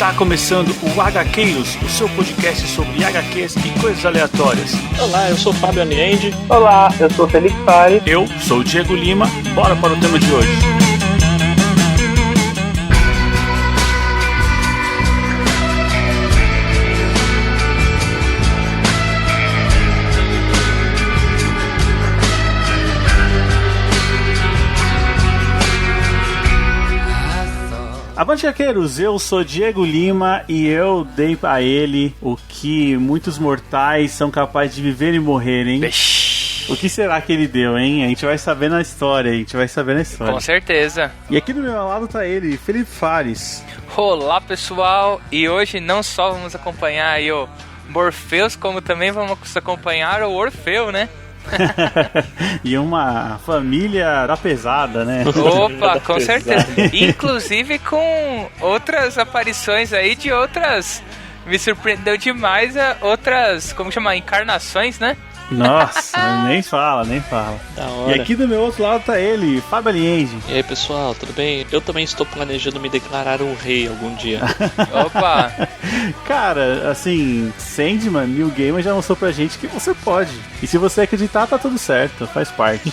Está começando o HQueiros, o seu podcast sobre HQs e coisas aleatórias. Olá, eu sou o Fábio Aniende. Olá, eu sou o Felipe Fares. Eu sou o Diego Lima. Bora para o tema de hoje. Avante HQueiros, eu sou Diego Lima e eu dei a ele o que muitos mortais são capazes de viver e morrer, hein? O que será que ele deu, hein? A gente vai saber na história, Com certeza. E aqui do meu lado tá ele, Felipe Fares. Olá, pessoal, e hoje não só vamos acompanhar aí o Morpheus, como também vamos acompanhar o Orfeu, né? E uma família da pesada, né? Opa, com certeza. Inclusive com outras aparições aí de outras... Me surpreendeu demais outras, como chama? Encarnações, né? Nossa, nem fala. Da hora. E aqui do meu outro lado tá ele, Fábio Aniende. E aí, pessoal, tudo bem? Eu também estou planejando me declarar um rei algum dia. Opa! Cara, assim, Sandman, New Gamer já mostrou pra gente que você pode. E se você acreditar, tá tudo certo, faz parte.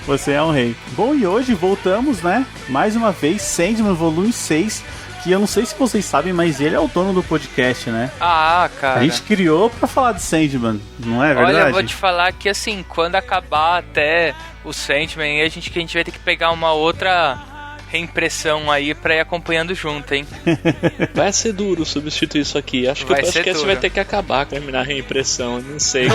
Você é um rei. Bom, e hoje voltamos, né? Mais uma vez, Sandman Volume 6. Que eu não sei se vocês sabem, mas ele é o dono do podcast, né? Ah, cara. A gente criou pra falar de Sandman, não é verdade? Olha, eu vou te falar que assim, quando acabar até o Sandman, a gente vai ter que pegar uma outra reimpressão aí pra ir acompanhando junto, hein? Vai ser duro substituir isso aqui. Acho que o podcast vai ter que acabar com a reimpressão, não sei.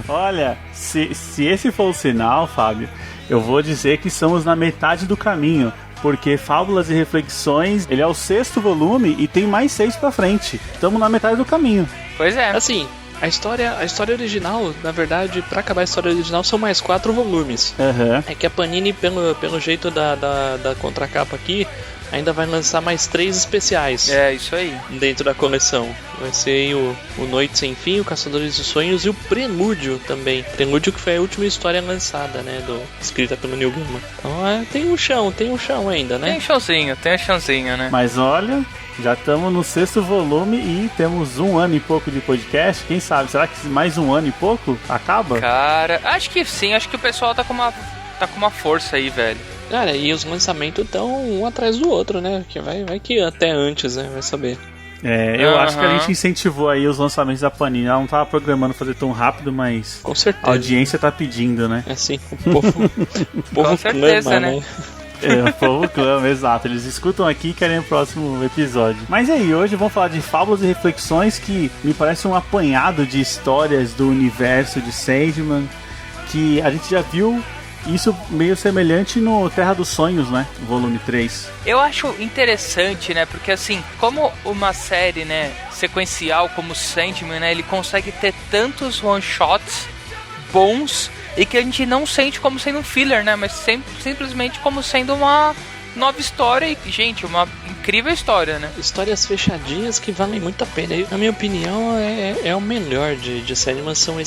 Olha, se esse for o sinal, Fábio, eu vou dizer que estamos na metade do caminho. Porque Fábulas e Reflexões, ele é o 6º volume e tem mais 6 pra frente. Estamos na metade do caminho. Pois é. Assim, a história original, na verdade, pra acabar a história original, são mais 4 volumes. Uhum. É que a Panini, pelo jeito da contracapa aqui, ainda vai lançar mais 3 especiais. É, isso aí. Dentro da coleção. Vai ser aí o Noite Sem Fim, o Caçadores de Sonhos e o Prelúdio também. Prelúdio que foi a última história lançada, né? Escrita pelo Neil Gaiman. Então tem um chão ainda, né? Tem um chãozinho, né? Mas olha, já estamos no 6º volume e temos 1 ano e pouco de podcast. Quem sabe, será que mais 1 ano e pouco acaba? Cara, acho que sim, acho que o pessoal tá com uma força aí, velho. Cara, e os lançamentos estão um atrás do outro, né? Que vai que até antes, né? Vai saber. Eu acho que a gente incentivou aí os lançamentos da Panini. Ela não tava programando fazer tão rápido, mas com certeza. A audiência tá pedindo, né? É assim, o povo com certeza, clama, né? O povo clama, exato. Eles escutam aqui e querem o próximo episódio. Mas aí, hoje vamos falar de Fábulas e Reflexões, que me parece um apanhado de histórias do universo de Sandman, que a gente já viu isso meio semelhante no Terra dos Sonhos, né? Volume 3. Eu acho interessante, né? Porque assim, como uma série, né, sequencial como Sandman, né, ele consegue ter tantos one-shots bons e que a gente não sente como sendo um filler, né? Mas simplesmente como sendo uma nova história e, gente, uma incrível história, né? Histórias fechadinhas que valem muito a pena. Na minha opinião, é o melhor de Sandman, são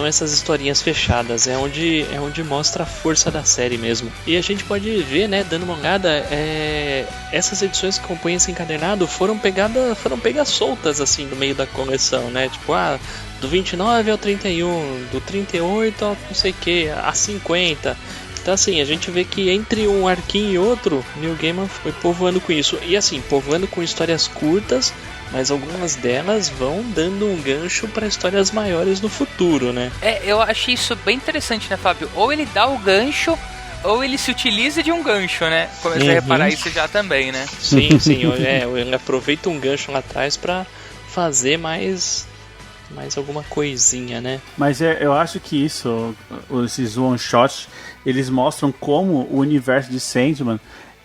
essas historinhas fechadas, é onde mostra a força da série mesmo. E a gente pode ver, né, dando uma olhada, essas edições que compõem esse encadernado foram pegas soltas, assim, no meio da coleção, né, tipo, do 29 ao 31, do 38 ao não sei o que, a 50... Então assim, a gente vê que entre um arquinho e outro, Neil Gaiman foi povoando com isso. E assim, povoando com histórias curtas, mas algumas delas vão dando um gancho para histórias maiores no futuro, né? Eu achei isso bem interessante, né, Fábio? Ou ele dá o gancho, ou ele se utiliza de um gancho, né? Comecei a reparar isso já também, né? Sim, ele aproveita um gancho lá atrás para fazer mais alguma coisinha, né? Mas eu acho que esses one-shots, eles mostram como o universo de Sandman,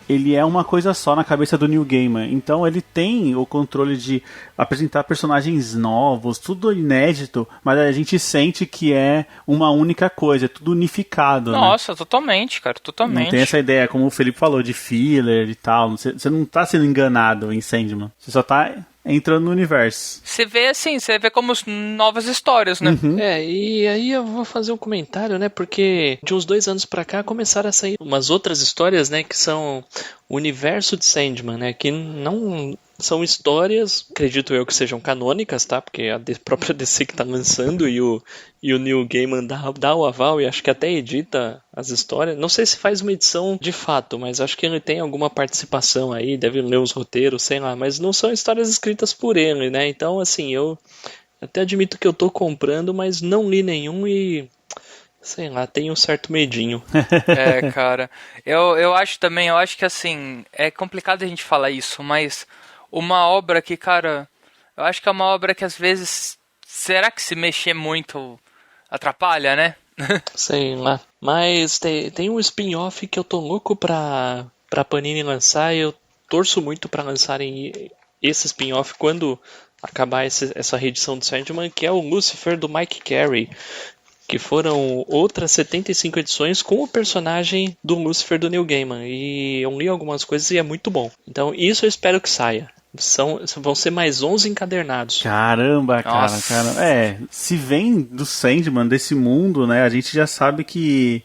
ele é uma coisa só na cabeça do Neil Gaiman. Então ele tem o controle de apresentar personagens novos, tudo inédito, mas a gente sente que é uma única coisa, é tudo unificado. Nossa, né? Totalmente, cara, totalmente. Não tem essa ideia, como o Felipe falou, de filler e tal. Você não tá sendo enganado em Sandman. Você só tá entrando no universo. Você vê como novas histórias, né? Uhum. E aí eu vou fazer um comentário, né? Porque de uns 2 anos pra cá começaram a sair umas outras histórias, né? Que são o universo de Sandman, né? Que não são histórias, acredito eu que sejam canônicas, tá? Porque a própria DC que tá lançando e o Neil Gaiman dá o aval e acho que até edita as histórias. Não sei se faz uma edição de fato, mas acho que ele tem alguma participação aí, deve ler os roteiros, sei lá. Mas não são histórias escritas por ele, né? Então, assim, eu até admito que eu tô comprando, mas não li nenhum e... sei lá, tenho um certo medinho. Cara, eu acho também, eu acho que assim, é complicado a gente falar isso, mas uma obra que, cara, eu acho que é uma obra que às vezes, será que se mexer muito atrapalha, né? Sei lá, mas tem um spin-off que eu tô louco pra Panini lançar e eu torço muito pra lançarem esse spin-off quando acabar essa reedição do Sandman, que é o Lucifer do Mike Carey. Que foram outras 75 edições com o personagem do Lucifer do Neil Gaiman. E eu li algumas coisas e é muito bom. Então isso eu espero que saia. Vão ser mais 11 encadernados. Caramba, cara. Se vem do Sandman, desse mundo, né? A gente já sabe que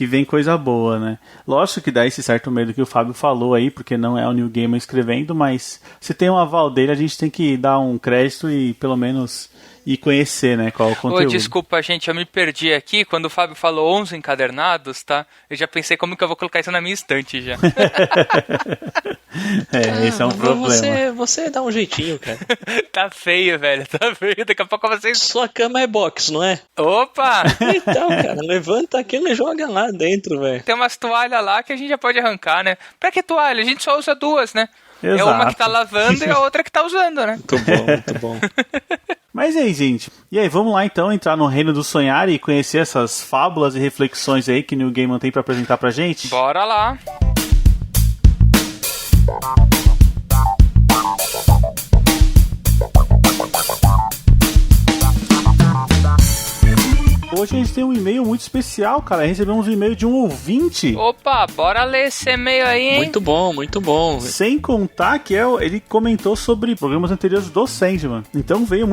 vem coisa boa, né? Lógico que dá esse certo medo que o Fábio falou aí, porque não é o Neil Gaiman escrevendo, mas se tem um aval dele, a gente tem que dar um crédito e pelo menos... e conhecer, né, qual é o conteúdo. Desculpa, gente, eu me perdi aqui. Quando o Fábio falou 11 encadernados, tá? Eu já pensei como que eu vou colocar isso na minha estante já. Esse é um problema. Você dá um jeitinho, cara. Tá feio, velho, tá feio. Daqui a pouco você... Sua cama é box, não é? Opa! Então, cara, levanta aquilo e joga lá dentro, velho. Tem umas toalhas lá que a gente já pode arrancar, né? Pra que toalha? A gente só usa duas, né? Exato. É uma que tá lavando e a outra que tá usando, né? Muito bom. Mas e aí, gente? E aí, vamos lá então entrar no reino do sonhar e conhecer essas fábulas e reflexões aí que o Neil Gaiman tem pra apresentar pra gente? Bora lá! Hoje a gente tem um e-mail muito especial, cara. Recebemos um e-mail de um ouvinte. Opa, bora ler esse e-mail aí, hein? Muito bom, muito bom. Sem contar que ele comentou sobre programas anteriores do Sandman. Então veio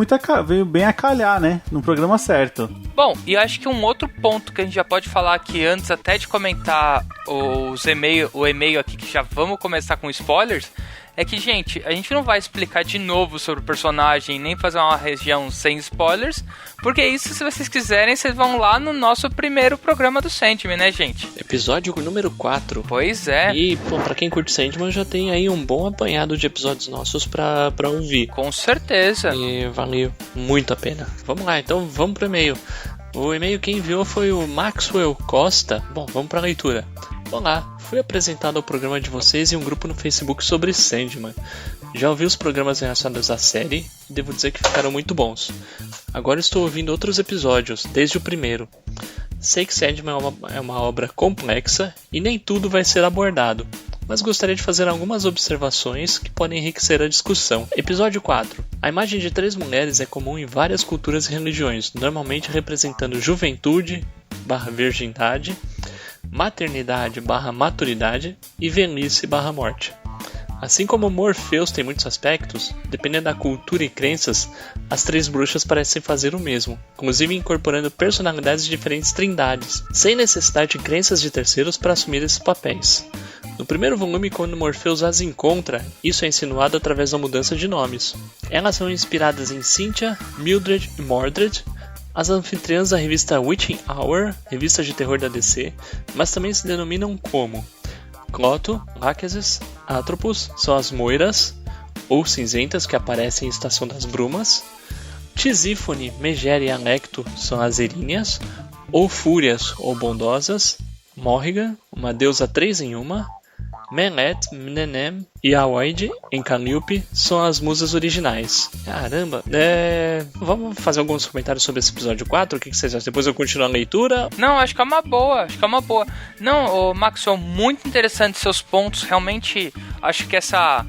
bem a calhar, né? No programa certo. Bom, e acho que um outro ponto que a gente já pode falar aqui antes até de comentar o e-mail aqui, que já vamos começar com spoilers, é que, gente, a gente não vai explicar de novo sobre o personagem, nem fazer uma região sem spoilers, porque isso, se vocês quiserem, vocês vão lá no nosso primeiro programa do Sandman, né, gente? Episódio número 4. Pois é. E, pô, pra quem curte Sandman, já tem aí um bom apanhado de episódios nossos pra ouvir. Com certeza. E valeu muito a pena. Vamos lá, então vamos pro e-mail. O e-mail que enviou foi o Maxwell Costa. Bom, vamos pra leitura. Olá, fui apresentado ao programa de vocês em um grupo no Facebook sobre Sandman. Já ouvi os programas relacionados à série e devo dizer que ficaram muito bons. Agora estou ouvindo outros episódios, desde o primeiro. Sei que Sandman é uma obra complexa e nem tudo vai ser abordado, mas gostaria de fazer algumas observações que podem enriquecer a discussão. Episódio 4. A imagem de 3 mulheres é comum em várias culturas e religiões, normalmente representando juventude/virgindade, maternidade/maturidade e velhice/morte. Assim como Morpheus tem muitos aspectos, dependendo da cultura e crenças, as 3 bruxas parecem fazer o mesmo, inclusive incorporando personalidades de diferentes trindades, sem necessidade de crenças de terceiros para assumir esses papéis. No primeiro volume, quando Morpheus as encontra, isso é insinuado através da mudança de nomes. Elas são inspiradas em Cynthia, Mildred e Mordred, as anfitriãs da revista Witching Hour, revista de terror da DC, mas também se denominam como Cloto, Láquesis, Atropos, são as moiras, ou cinzentas que aparecem em Estação das Brumas, Tisífone, Megera e Alecto são as eríneas, ou fúrias ou bondosas, Morrigan, uma deusa 3 em 1, Melet, Mnenem e Aoide, em Calliope, são as musas originais. Caramba, vamos fazer alguns comentários sobre esse episódio 4? O que vocês acham? Depois eu continuo a leitura? Não, acho que é uma boa, Não, Maxwell, muito interessante seus pontos. Realmente, acho que essa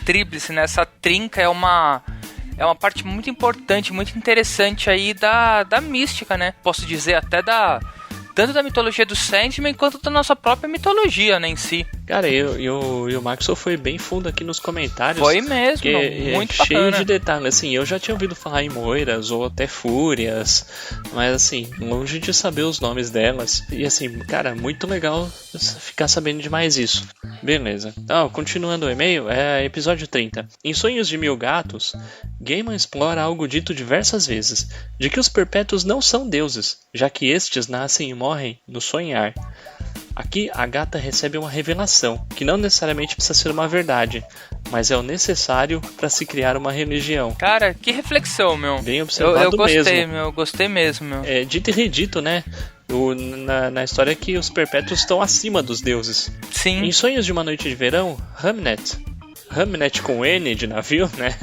tríplice, né, essa trinca é uma parte muito importante, muito interessante aí da mística, né? Posso dizer até tanto da mitologia do Sandman quanto da nossa própria mitologia, né, em si. Cara, e o Maxwell foi bem fundo aqui nos comentários. Foi mesmo, muito cheio bacana. de detalhes. Assim, eu já tinha ouvido falar em moiras ou até fúrias, mas assim, longe de saber os nomes delas. E assim, cara, muito legal ficar sabendo de mais isso. Beleza. Então, continuando o e-mail, episódio 30. Em Sonhos de Mil Gatos, Gaiman explora algo dito diversas vezes, de que os perpétuos não são deuses, já que estes nascem e morrem no sonhar. Aqui, a gata recebe uma revelação, que não necessariamente precisa ser uma verdade, mas é o necessário para se criar uma religião. Cara, que reflexão, meu. Bem observado eu gostei, mesmo. meu. Gostei mesmo, meu. É dito e redito, né? Na história que os perpétuos estão acima dos deuses. Sim. Em Sonhos de uma Noite de Verão, Hamnet com N de navio, né?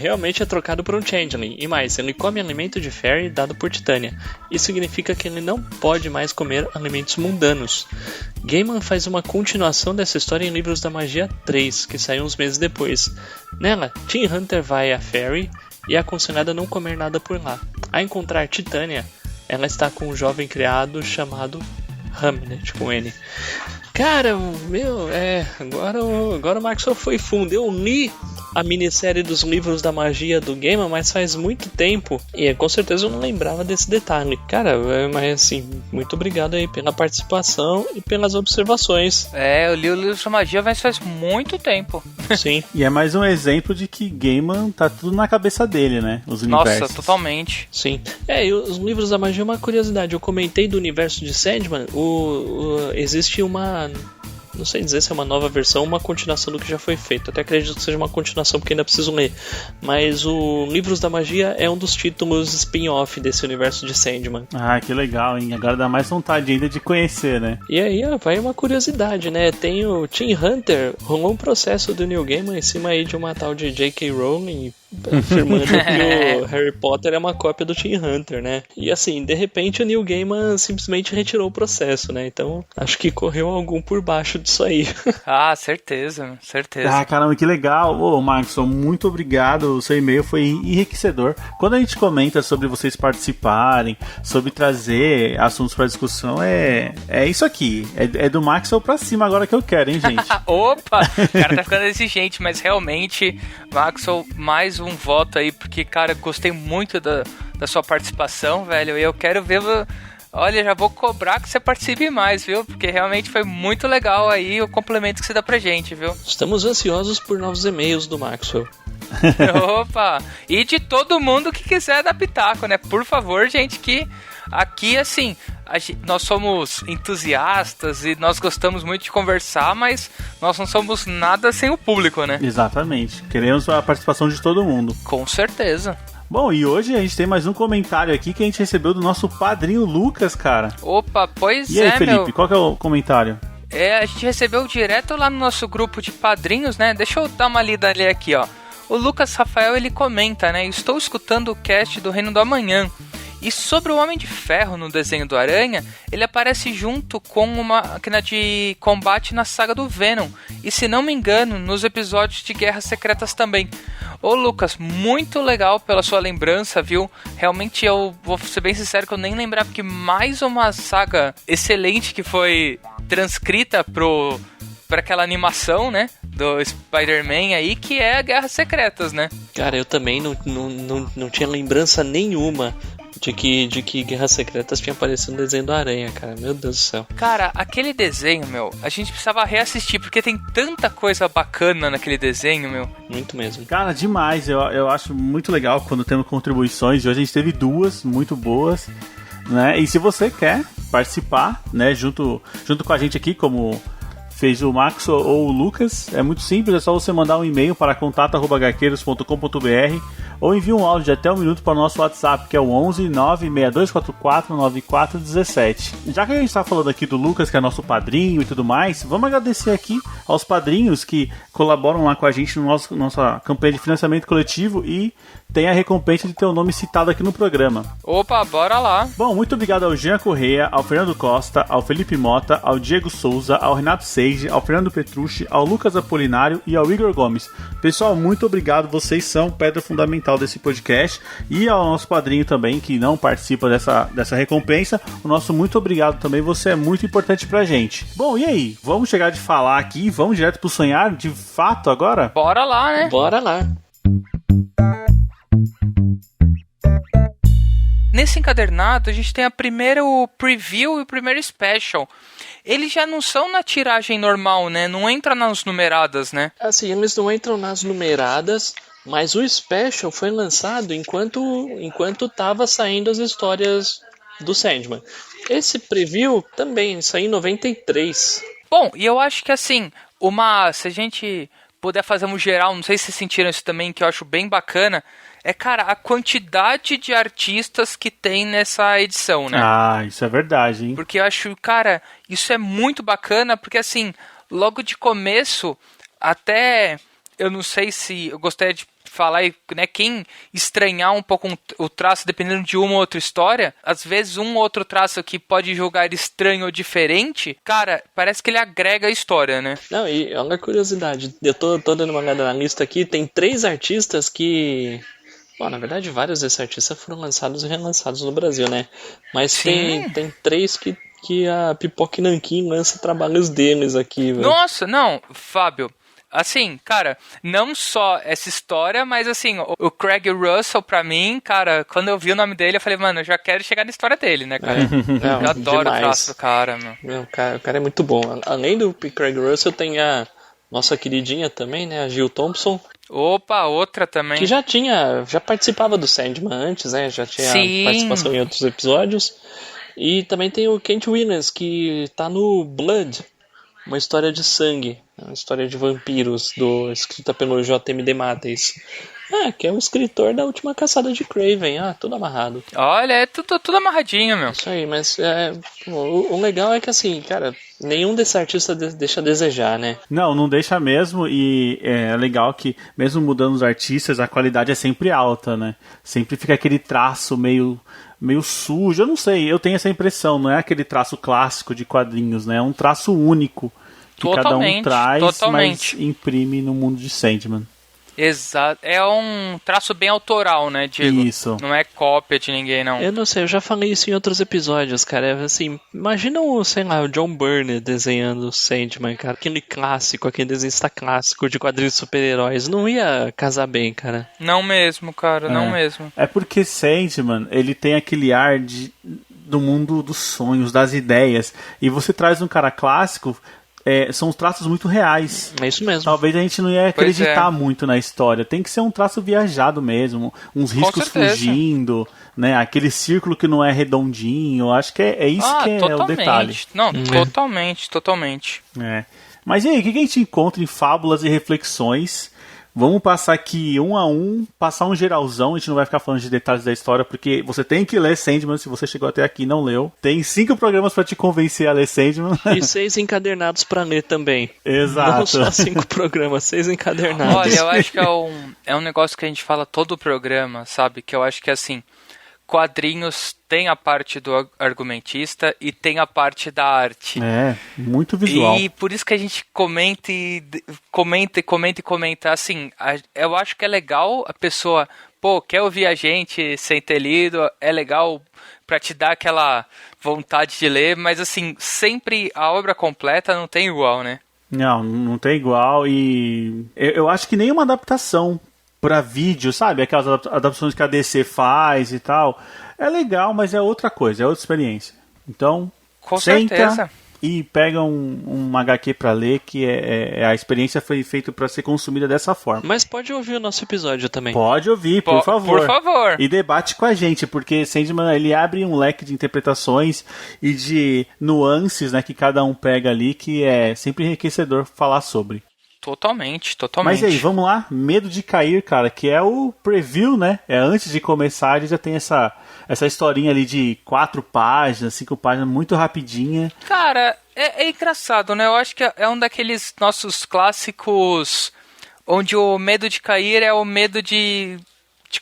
Realmente é trocado por um changeling. E mais, ele come alimento de Fairy dado por Titânia. Isso significa que ele não pode mais comer alimentos mundanos. Gaiman faz uma continuação dessa história em Livros da Magia 3, que saiu uns meses depois. Nela, Teen Hunter vai a Fairy e é aconselhada a não comer nada por lá. Ao encontrar Titânia, ela está com um jovem criado chamado Hamnet com N. Cara, agora o Maxwell foi fundo. Eu li a minissérie dos Livros da Magia do Gaiman, mas faz muito tempo. E com certeza eu não lembrava desse detalhe. Cara, mas assim, muito obrigado aí pela participação e pelas observações. Eu li o Livro da Magia, mas faz muito tempo. Sim. E é mais um exemplo de que Gaiman tá tudo na cabeça dele, né? Os universos. Nossa, totalmente. Sim. E os Livros da Magia é uma curiosidade. Eu comentei do universo de Sandman. Existe uma... Não sei dizer se é uma nova versão ou uma continuação do que já foi feito. Até acredito que seja uma continuação porque ainda preciso ler. Mas o Livros da Magia é um dos títulos spin-off desse universo de Sandman. Ah, que legal, hein? Agora dá mais vontade ainda de conhecer, né? E aí, vai uma curiosidade, né? Tem o Teen Hunter, rolou um processo do Neil Gaiman em cima aí de uma tal de J.K. Rowling afirmando que o Harry Potter é uma cópia do Teen Hunter, né? E assim, de repente o Neil Gaiman simplesmente retirou o processo, né? Então, acho que correu algum por baixo disso aí. Ah, certeza. Ah, caramba, que legal. Ô, Maxon, muito obrigado. O seu e-mail foi enriquecedor. Quando a gente comenta sobre vocês participarem, sobre trazer assuntos para discussão, é isso aqui. É do Maxon pra cima agora que eu quero, hein, gente? Opa! O cara tá ficando exigente, mas realmente, Maxon, mais um voto aí, porque, cara, gostei muito da sua participação, velho, e eu quero ver... Olha, já vou cobrar que você participe mais, viu? Porque realmente foi muito legal aí o complemento que você dá pra gente, viu? Estamos ansiosos por novos e-mails do Maxwell. Opa! E de todo mundo que quiser dar pitaco, né? Por favor, gente, que aqui, assim, nós somos entusiastas e nós gostamos muito de conversar, mas nós não somos nada sem o público, né? Exatamente. Queremos a participação de todo mundo. Com certeza. Bom, e hoje a gente tem mais um comentário aqui que a gente recebeu do nosso padrinho Lucas, cara. Opa, pois e aí, Felipe, qual que é o comentário? A gente recebeu direto lá no nosso grupo de padrinhos, né? Deixa eu dar uma lida ali aqui, ó. O Lucas Rafael, ele comenta, né? Estou escutando o cast do Reino do Amanhã. E sobre o Homem de Ferro no desenho do Aranha, ele aparece junto com uma máquina de combate na saga do Venom. E se não me engano, nos episódios de Guerras Secretas também. Ô Lucas, muito legal pela sua lembrança, viu? Realmente eu vou ser bem sincero que eu nem lembrava que mais uma saga excelente que foi transcrita pra aquela animação, né? Do Spider-Man aí, que é a Guerras Secretas, né? Cara, eu também não tinha lembrança nenhuma de que Guerras Secretas tinha aparecido no desenho do Aranha, cara. Meu Deus do céu. Cara, aquele desenho, meu, a gente precisava reassistir, porque tem tanta coisa bacana naquele desenho, meu. Muito mesmo. Cara, demais. Eu acho muito legal quando temos contribuições. E hoje a gente teve duas muito boas, né? E se você quer participar, né, junto com a gente aqui, como fez o Max ou o Lucas, é muito simples, é só você mandar um e-mail para contato@gaqueiros.com.br ou envie um áudio de até 1 minuto para o nosso WhatsApp, que é o 11 96244 9417. Já que a gente está falando aqui do Lucas, que é nosso padrinho e tudo mais, vamos agradecer aqui aos padrinhos que colaboram lá com a gente no nossa campanha de financiamento coletivo e tem a recompensa de ter o nome citado aqui no programa. Opa, bora lá! Bom, muito obrigado ao Jean Correia, ao Fernando Costa, ao Felipe Mota, ao Diego Souza, ao Renato Seige, ao Fernando Petrucci, ao Lucas Apolinário e ao Igor Gomes. Pessoal, muito obrigado, vocês são pedra fundamental desse podcast, e ao nosso padrinho também, que não participa dessa recompensa, o nosso muito obrigado também, você é muito importante pra gente. Bom, e aí? Vamos chegar de falar aqui, vamos direto pro sonhar de fato agora? Bora lá, né? Bora lá! nesse encadernado a gente tem a primeiro preview e o primeiro special. Eles já não são na tiragem normal, né? Não entra nas numeradas, né? Assim, eles não entram nas numeradas, mas o special foi lançado enquanto tava saindo as histórias do Sandman. Esse preview também saiu em 93. Bom, e eu acho que assim, se a gente puder fazer um geral, não sei se vocês sentiram isso também, que eu acho bem bacana, cara, a quantidade de artistas que tem nessa edição, né? Ah, isso é verdade, hein? Porque eu acho, cara, isso é muito bacana, porque assim, logo de começo, até, eu não sei se eu gostaria de falar, né, quem estranhar um pouco o traço, dependendo de uma ou outra história, às vezes um ou outro traço que pode julgar estranho ou diferente, cara, parece que ele agrega a história, né? Não, e olha a curiosidade, eu tô dando uma olhada na lista aqui, tem 3 artistas que... Bom, na verdade, vários desses artistas foram lançados e relançados no Brasil, né? Mas tem 3 que a Pipoca e Nanquim lança trabalhos deles aqui, velho. Nossa, não, Fábio... Assim, cara, não só essa história, mas assim, o Craig Russell, pra mim, cara, quando eu vi o nome dele, eu falei, mano, eu já quero chegar na história dele, né, cara? Não, eu adoro demais. o traço do cara, meu. Meu, o cara é muito bom. Além do Craig Russell, tem a nossa queridinha também, né, a Jill Thompson. Opa, outra também. Que já participava do Sandman antes, né, já tinha participação em outros episódios. E também tem o Kent Williams, que tá no Blood, uma história de sangue, uma história de vampiros, escrita pelo J.M. DeMatteis. Que é o escritor da Última Caçada de Craven. Tudo amarrado. Olha, é tudo amarradinho, meu. Isso aí, mas o legal é que assim, cara, nenhum desses artistas deixa a desejar, né? Não deixa mesmo, e é legal que, mesmo mudando os artistas, a qualidade é sempre alta, né? Sempre fica aquele traço meio sujo, eu não sei, eu tenho essa impressão, não é aquele traço clássico de quadrinhos, né? É um traço único que cada um traz, mas imprime no mundo de Sandman. Exato, é um traço bem autoral, né, Diego? Isso. Não é cópia de ninguém, não. Eu não sei, eu já falei isso em outros episódios, cara. Assim, imagina o John Byrne desenhando o Sandman, cara. Aquele clássico, aquele desenhista clássico de quadrinhos de super-heróis. Não ia casar bem, cara. Não mesmo, cara, não mesmo. É porque Sandman, ele tem aquele ar do mundo dos sonhos, das ideias. E você traz um cara clássico... são traços muito reais. É isso mesmo. Talvez a gente não ia acreditar muito na história. Tem que ser um traço viajado mesmo. Uns riscos fugindo, né? Aquele círculo que não é redondinho. Acho que é isso que é o detalhe. Não, totalmente. Mas e aí, o que a gente encontra em Fábulas e Reflexões? Vamos passar aqui um a um, passar um geralzão, a gente não vai ficar falando de detalhes da história, porque você tem que ler Sandman, se você chegou até aqui e não leu. Tem 5 programas pra te convencer a ler Sandman. E 6 encadernados pra ler também. Exato. Não só 5 programas, 6 encadernados. Olha, eu acho que é um negócio que a gente fala todo o programa, sabe? Que eu acho que assim, quadrinhos tem a parte do argumentista e tem a parte da arte. Muito visual. E por isso que a gente comenta. Assim, eu acho que é legal a pessoa, quer ouvir a gente sem ter lido, é legal pra te dar aquela vontade de ler, mas assim, sempre a obra completa não tem igual, né? Não tem igual, e eu acho que nenhuma adaptação pra vídeo, sabe? Aquelas adaptações que a DC faz e tal. É legal, mas é outra coisa, é outra experiência. Então, com senta certeza. E pega um HQ pra ler, que a experiência foi feita pra ser consumida dessa forma. Mas pode ouvir o nosso episódio também. Pode ouvir, por favor. Por favor. E debate com a gente, porque Sandman, ele abre um leque de interpretações e de nuances, né, que cada um pega ali, que é sempre enriquecedor falar sobre. Totalmente. Mas aí, vamos lá? Medo de Cair, cara, que é o preview, né? Antes de começar, ele já tem essa historinha ali de 4 páginas, 5 páginas, muito rapidinha. Cara, é engraçado, né? Eu acho que é um daqueles nossos clássicos onde o medo de cair é o medo de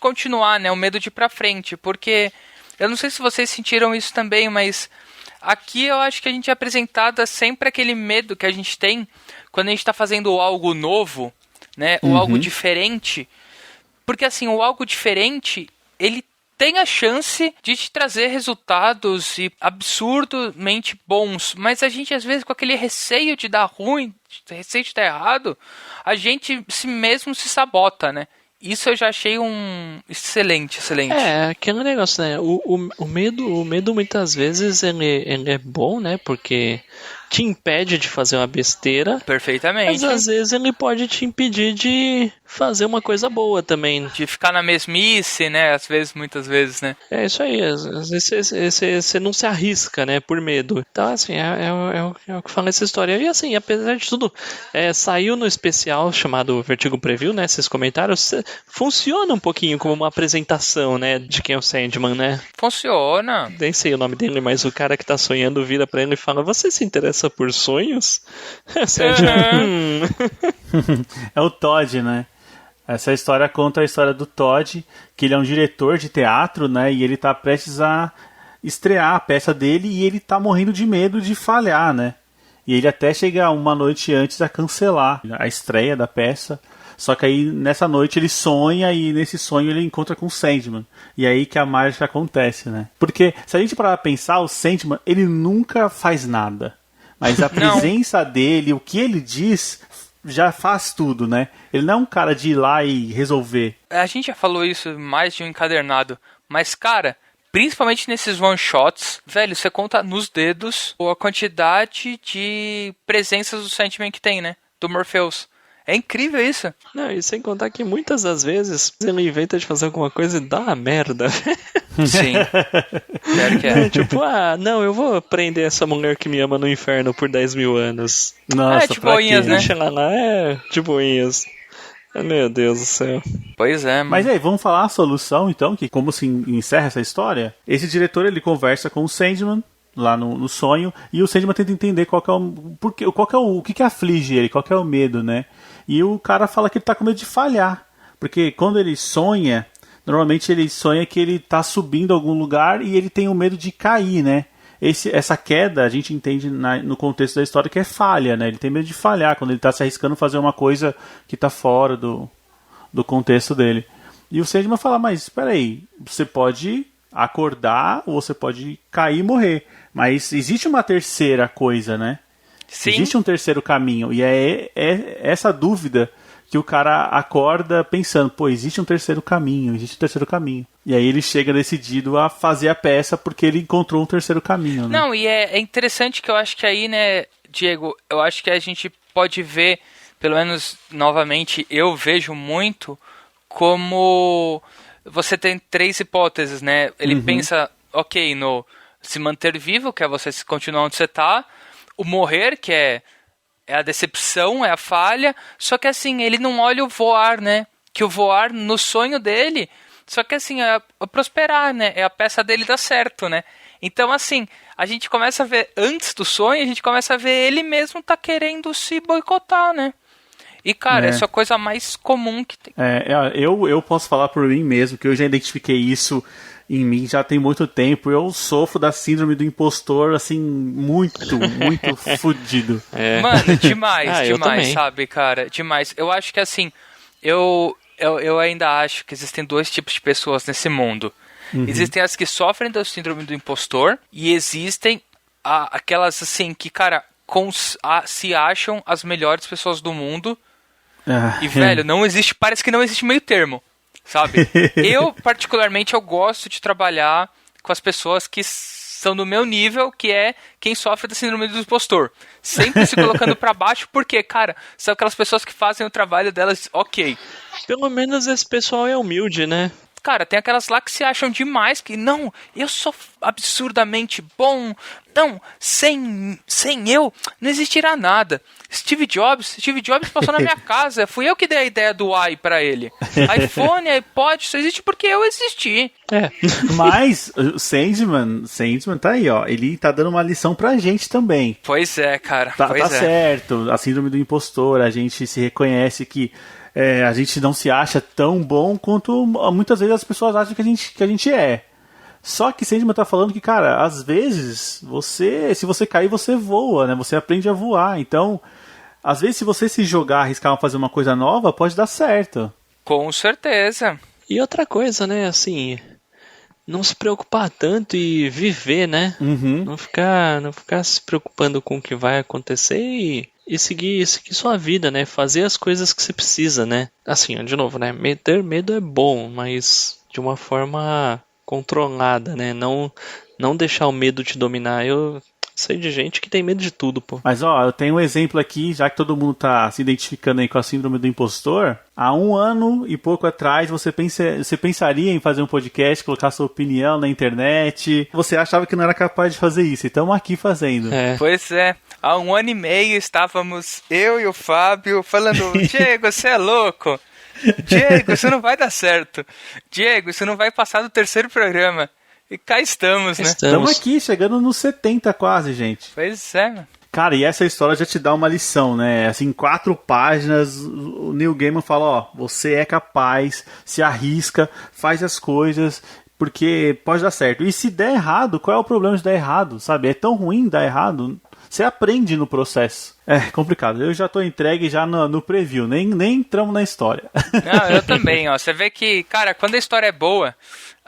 continuar, né? O medo de ir pra frente, porque eu não sei se vocês sentiram isso também, mas aqui eu acho que a gente é apresentado sempre aquele medo que a gente tem quando a gente está fazendo algo novo, né? Ou algo diferente. Porque assim, o algo diferente, ele tem a chance de te trazer resultados absurdamente bons. Mas a gente, às vezes, com aquele receio de dar ruim, receio de dar errado, a gente mesmo se sabota, né? isso eu já achei um excelente. É, aquele negócio, né? O medo muitas vezes ele é bom, né? Porque te impede de fazer uma besteira. Perfeitamente. Mas às vezes ele pode te impedir de fazer uma coisa boa também. De ficar na mesmice, né? Muitas vezes, né? É isso aí, às vezes você não se arrisca, né? Por medo. Então, assim, é o que fala essa história. E assim, apesar de tudo, saiu no especial chamado Vertigo Preview, né? Esses comentários, funciona um pouquinho como uma apresentação, né? De quem é o Sandman, né? Funciona. Nem sei o nome dele, mas o cara que tá sonhando vira pra ele e fala: você se interessa por sonhos? É o Todd, né? Essa história conta a história do Todd, que ele é um diretor de teatro, né? E ele tá prestes a estrear a peça dele e ele tá morrendo de medo de falhar, né? E ele até chega uma noite antes a cancelar a estreia da peça. Só que aí, nessa noite, ele sonha e nesse sonho ele encontra com o Sandman. E aí que a mágica acontece, né? Porque, se a gente parar pra pensar, o Sandman, ele nunca faz nada. Mas a presença dele, o que ele diz, já faz tudo, né? Ele não é um cara de ir lá e resolver. A gente já falou isso mais de um encadernado. Mas, cara, principalmente nesses one-shots, velho, você conta nos dedos a quantidade de presenças do Sandman que tem, né? Do Morpheus. É incrível isso. Não, e sem contar que muitas das vezes ele inventa de fazer alguma coisa e dá uma merda. Sim. Claro que é. Tipo, não, eu vou prender essa mulher que me ama no inferno por 10 mil anos. Nossa, de boinhas, né? Deixa ela lá, de boinhas. Meu Deus do céu. Pois é, mano. Mas aí, vamos falar a solução, então, que como se encerra essa história? Esse diretor, ele conversa com o Sandman, lá no sonho, e o Sandman tenta entender o que aflige ele, qual que é o medo, né? E o cara fala que ele tá com medo de falhar, porque quando ele sonha, normalmente ele sonha que ele tá subindo a algum lugar e ele tem o medo de cair, né? Essa queda, a gente entende no contexto da história que é falha, né? Ele tem medo de falhar, quando ele tá se arriscando a fazer uma coisa que tá fora do contexto dele. E o Sandman fala, mas espera aí, você pode acordar ou você pode cair e morrer. Mas existe uma terceira coisa, né? Sim. Existe um terceiro caminho. E é essa dúvida que o cara acorda pensando, pô, existe um terceiro caminho. E aí ele chega decidido a fazer a peça porque ele encontrou um terceiro caminho, né? Não, e é interessante que eu acho que aí, né, Diego, eu acho que a gente pode ver, pelo menos novamente, eu vejo muito como você tem 3 hipóteses, né? Ele pensa, ok, no se manter vivo, que é você continuar onde você tá, o morrer, que é a decepção, é a falha, só que assim, ele não olha o voar, né? Que o voar no sonho dele, só que assim, é prosperar, né? É a peça dele dar certo, né? Então assim, a gente começa a ver, antes do sonho, a gente começa a ver ele mesmo tá querendo se boicotar, né? E cara, essa é a coisa mais comum que tem. Eu posso falar por mim mesmo, que eu já identifiquei isso em mim já tem muito tempo. Eu sofro da síndrome do impostor, assim, muito fudido. Mano, demais, sabe, cara? Demais. Eu acho que, assim, eu ainda acho que existem 2 tipos de pessoas nesse mundo. Existem as que sofrem da síndrome do impostor e existem aquelas, assim, que, cara, se acham as melhores pessoas do mundo. E, velho, parece que não existe meio termo. Sabe? Eu, particularmente, eu gosto de trabalhar com as pessoas que são do meu nível, que é quem sofre da síndrome do impostor. Sempre se colocando pra baixo, porque, cara, são aquelas pessoas que fazem o trabalho delas, ok. Pelo menos esse pessoal é humilde, né? Cara, tem aquelas lá que se acham demais, que não, eu sou absurdamente bom, não, sem eu não existirá nada. Steve Jobs passou na minha casa, fui eu que dei a ideia do i pra ele. iPhone, iPod, só existe porque eu existi. Mas o Sandman tá aí, ó, ele tá dando uma lição pra gente também. Pois é, cara. Tá certo, a síndrome do impostor, a gente se reconhece que a gente não se acha tão bom quanto muitas vezes as pessoas acham que a gente é. Só que Sandman tá falando que, cara, às vezes, se você cair, você voa, né? Você aprende a voar. Então, às vezes, se você se jogar, arriscar fazer uma coisa nova, pode dar certo. Com certeza. E outra coisa, né, assim, não se preocupar tanto e viver, né? Não ficar se preocupando com o que vai acontecer e seguir sua vida, né? Fazer as coisas que você precisa, né? Assim, de novo, né? Ter medo é bom, mas de uma forma controlada, né? Não deixar o medo te dominar. Eu sei de gente que tem medo de tudo, pô. Mas eu tenho um exemplo aqui, já que todo mundo tá se identificando aí com a síndrome do impostor. Há 1 ano e pouco atrás, você pensaria em fazer um podcast, colocar sua opinião na internet. Você achava que não era capaz de fazer isso, e estamos aqui fazendo. Pois é, há 1 ano e meio estávamos eu e o Fábio falando: Diego, você é louco. Diego, isso não vai dar certo. Diego, isso não vai passar do 3º programa. E cá estamos, né? Estamos aqui, chegando nos 70 quase, gente. Pois é, mano. Cara, e essa história já te dá uma lição, né? Assim, 4 páginas, o Neil Gaiman fala, você é capaz, se arrisca, faz as coisas, porque pode dar certo. E se der errado, qual é o problema de dar errado, sabe? É tão ruim dar errado, você aprende no processo. É complicado, eu já tô entregue já no preview, nem entramos na história. Não, eu também, ó. Você vê que, cara, quando a história é boa...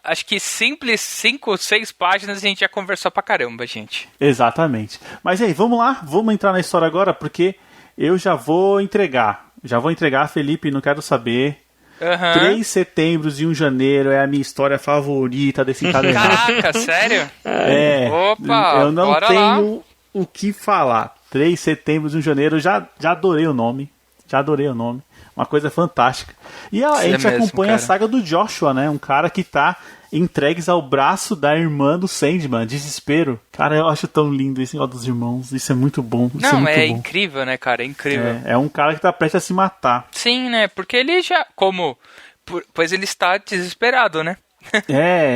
Acho que simples 5 ou 6 páginas a gente já conversou pra caramba, gente. Exatamente. Mas aí, vamos lá? Vamos entrar na história agora, porque eu já vou entregar. Felipe, não quero saber. 3 setembros e 1 janeiro é a minha história favorita desse caderno. Caraca, sério? Opa, eu não tenho o que falar. 3 setembros e 1 janeiro, já adorei o nome. Uma coisa fantástica. E a gente acompanha a saga do Joshua, né? Um cara que tá entregues ao braço da irmã do Sandman. Desespero. Cara, eu acho tão lindo esse negócio dos irmãos. Isso é muito bom. Incrível, né, cara? É incrível. É um cara que tá prestes a se matar. Sim, né? Porque ele já... Pois ele está desesperado, né?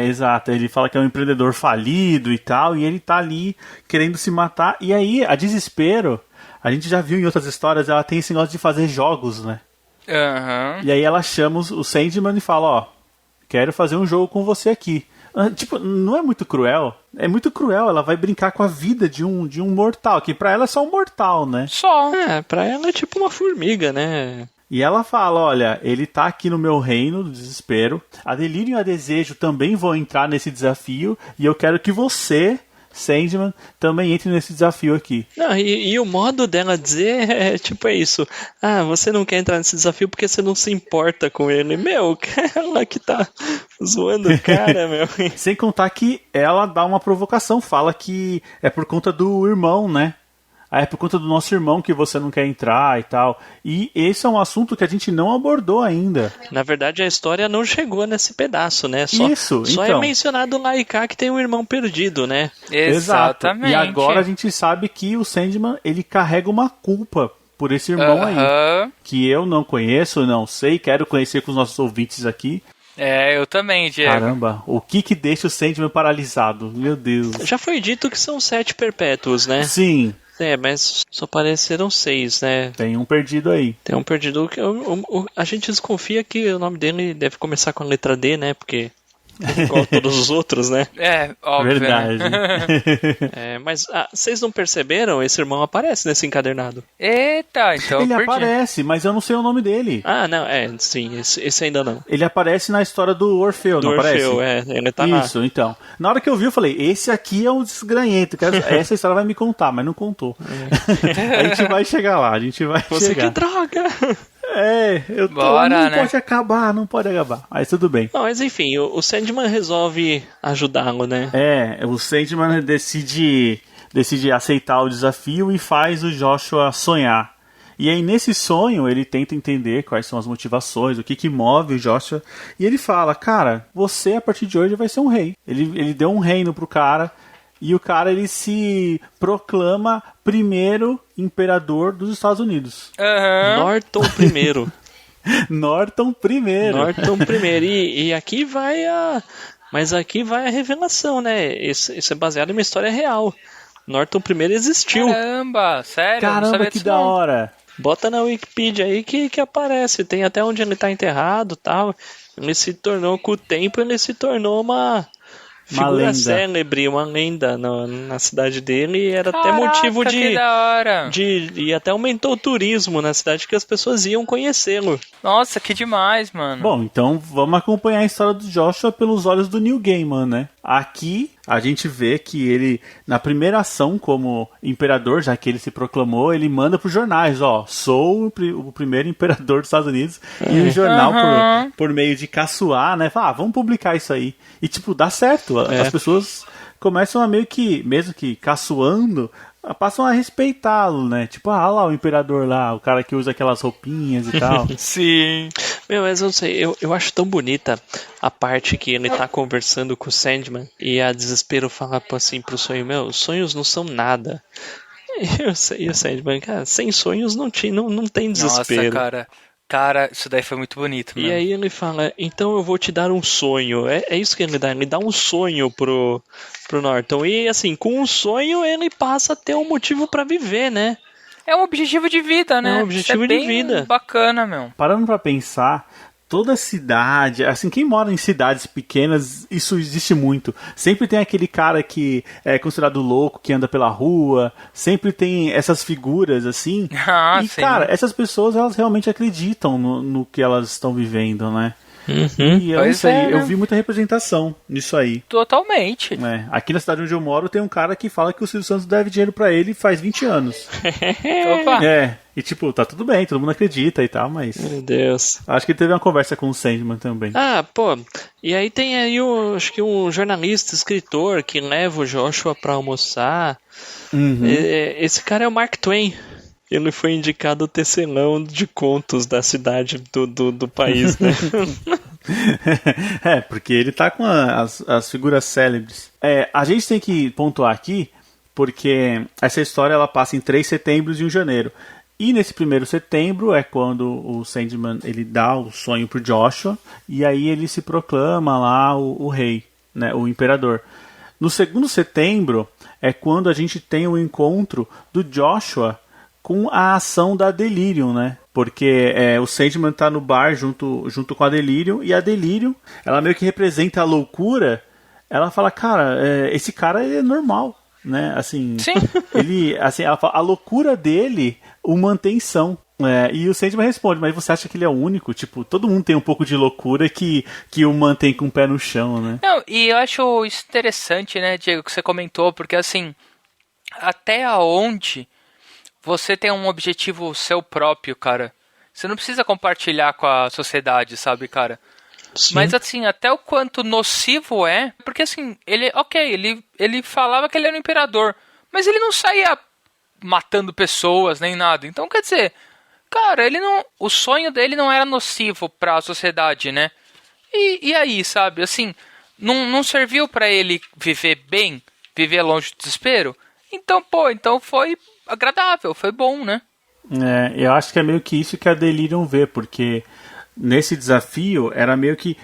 Exato. Ele fala que é um empreendedor falido e tal. E ele tá ali querendo se matar. E aí, a Desespero... A gente já viu em outras histórias, ela tem esse negócio de fazer jogos, né? E aí ela chama o Sandman e fala, quero fazer um jogo com você aqui. Tipo, não é muito cruel? É muito cruel, ela vai brincar com a vida de um mortal, que pra ela é só um mortal, né? Só. Pra ela é tipo uma formiga, né? E ela fala, olha, ele tá aqui no meu reino do desespero, a Delírio e a Desejo também vão entrar nesse desafio, e eu quero que você... Sandman também entre nesse desafio aqui. Não, e o modo dela dizer é isso. Você não quer entrar nesse desafio porque você não se importa com ele. Meu, ela que tá zoando o cara, meu. Sem contar que ela dá uma provocação, fala que é por conta do irmão, né? É por conta do nosso irmão que você não quer entrar e tal. E esse é um assunto que a gente não abordou ainda. Na verdade, a história não chegou nesse pedaço, né? Só então. é mencionado lá e cá que tem um irmão perdido, né? Exatamente. E agora a gente sabe que o Sandman, ele carrega uma culpa por esse irmão aí. Que eu não conheço, não sei, quero conhecer com os nossos ouvintes aqui. Eu também, Diego. Caramba, o que deixa o Sandman paralisado? Meu Deus. Já foi dito que são 7 perpétuos, né? Sim. Mas só apareceram 6, né? Tem um perdido aí. Tem um perdido que a gente desconfia que o nome dele deve começar com a letra D, né? Porque igual todos os outros, né? Óbvio. Verdade. Mas vocês não perceberam? Esse irmão aparece nesse encadernado. Eita, então ele aparece, mas eu não sei o nome dele. Não, sim, esse ainda não. Ele aparece na história do Orfeu, não aparece? Do Orfeu, ele tá lá. Isso, então. Na hora que eu vi, eu falei, esse aqui é um desgranhento, essa história vai me contar, mas não contou. A gente vai chegar lá, Você que droga! Não pode acabar. Mas tudo bem. Não, mas enfim, o Sandman resolve ajudá-lo, né? O Sandman decide aceitar o desafio e faz o Joshua sonhar. E aí, nesse sonho, ele tenta entender quais são as motivações, o que move o Joshua. E ele fala, cara, você, a partir de hoje, vai ser um rei. Ele deu um reino pro cara. E o cara, ele se proclama primeiro imperador dos Estados Unidos. Norton I. Norton I. E aqui vai a... Mas aqui vai a revelação, né? Isso é baseado em uma história real. Norton I existiu. Caramba, sério? Caramba, que da hora. Bota na Wikipedia aí que aparece. Tem até onde ele tá enterrado e tal. Ele se tornou, com o tempo, uma figura célebre, uma lenda na cidade dele, e era até motivo que da hora. E até aumentou o turismo na cidade, que as pessoas iam conhecê-lo. Nossa, que demais, mano. Bom, então vamos acompanhar a história do Joshua pelos olhos do Neil Gaiman, né? Aqui a gente vê que ele, na primeira ação como imperador, já que ele se proclamou, ele manda pros jornais, ó, sou o primeiro imperador dos Estados Unidos, e o jornal, por meio de caçoar, né, fala, vamos publicar isso aí. E, tipo, dá certo, as pessoas começam a meio que, mesmo que caçoando, passam a respeitá-lo, né? Tipo, lá o imperador lá, o cara que usa aquelas roupinhas e tal. Sim. Meu, mas eu não sei, eu acho tão bonita a parte que ele tá conversando com o Sandman e a Desespero fala assim pro sonho, os sonhos não são nada. E o Sandman, cara, sem sonhos não tem desespero. Nossa, cara, isso daí foi muito bonito, mano. E aí ele fala, então eu vou te dar um sonho. É isso que ele dá um sonho pro Norton. E assim, com um sonho ele passa a ter um motivo pra viver, né? É um objetivo de vida, né? É um objetivo de vida. Bacana, meu. Parando pra pensar, toda cidade, assim, quem mora em cidades pequenas, isso existe muito. Sempre tem aquele cara que é considerado louco, que anda pela rua, sempre tem essas figuras, assim. E, sim. cara, essas pessoas, elas realmente acreditam no que elas estão vivendo, né? E eu não sei, eu vi muita representação nisso aí. Totalmente. Aqui na cidade onde eu moro tem um cara que fala que o Silvio Santos deve dinheiro pra ele faz 20 anos. Opa! E tipo, tá tudo bem, todo mundo acredita e tal, mas... Meu Deus. Acho que ele teve uma conversa com o Sandman também. E aí tem aí, acho que um jornalista, escritor, que leva o Joshua pra almoçar. Esse cara é o Mark Twain. Ele foi indicado o tecelão de contos da cidade do país, né? Porque ele tá com as figuras célebres. A gente tem que pontuar aqui, porque essa história ela passa em 3 setembros e 1 janeiro. E nesse 1º setembro é quando o Sandman ele dá o sonho pro Joshua, e aí ele se proclama lá o rei, né, o imperador. No 2º setembro é quando a gente tem o encontro do Joshua com a ação da Delirium, né? Porque o Sandman tá no bar junto com a Delirium, e a Delirium, ela meio que representa a loucura. Ela fala, cara, esse cara é normal, né? Assim, sim. Ele, assim, ela fala, a loucura dele o mantém são. E o Sandman responde, mas você acha que ele é o único? Tipo, todo mundo tem um pouco de loucura que o mantém com o pé no chão, né? Não, e eu acho isso interessante, né, Diego, que você comentou, porque assim, até aonde você tem um objetivo seu próprio, cara. Você não precisa compartilhar com a sociedade, sabe, cara? Sim. Mas assim, até o quanto nocivo é, porque assim, ele falava que ele era um imperador, mas ele não saía matando pessoas nem nada. Então, quer dizer, cara, o sonho dele não era nocivo pra sociedade, né? E aí, sabe, assim, não serviu pra ele viver bem, viver longe do desespero? Então, foi agradável, foi bom, né? Eu acho que é meio que isso que a Delirium vê, porque nesse desafio era meio que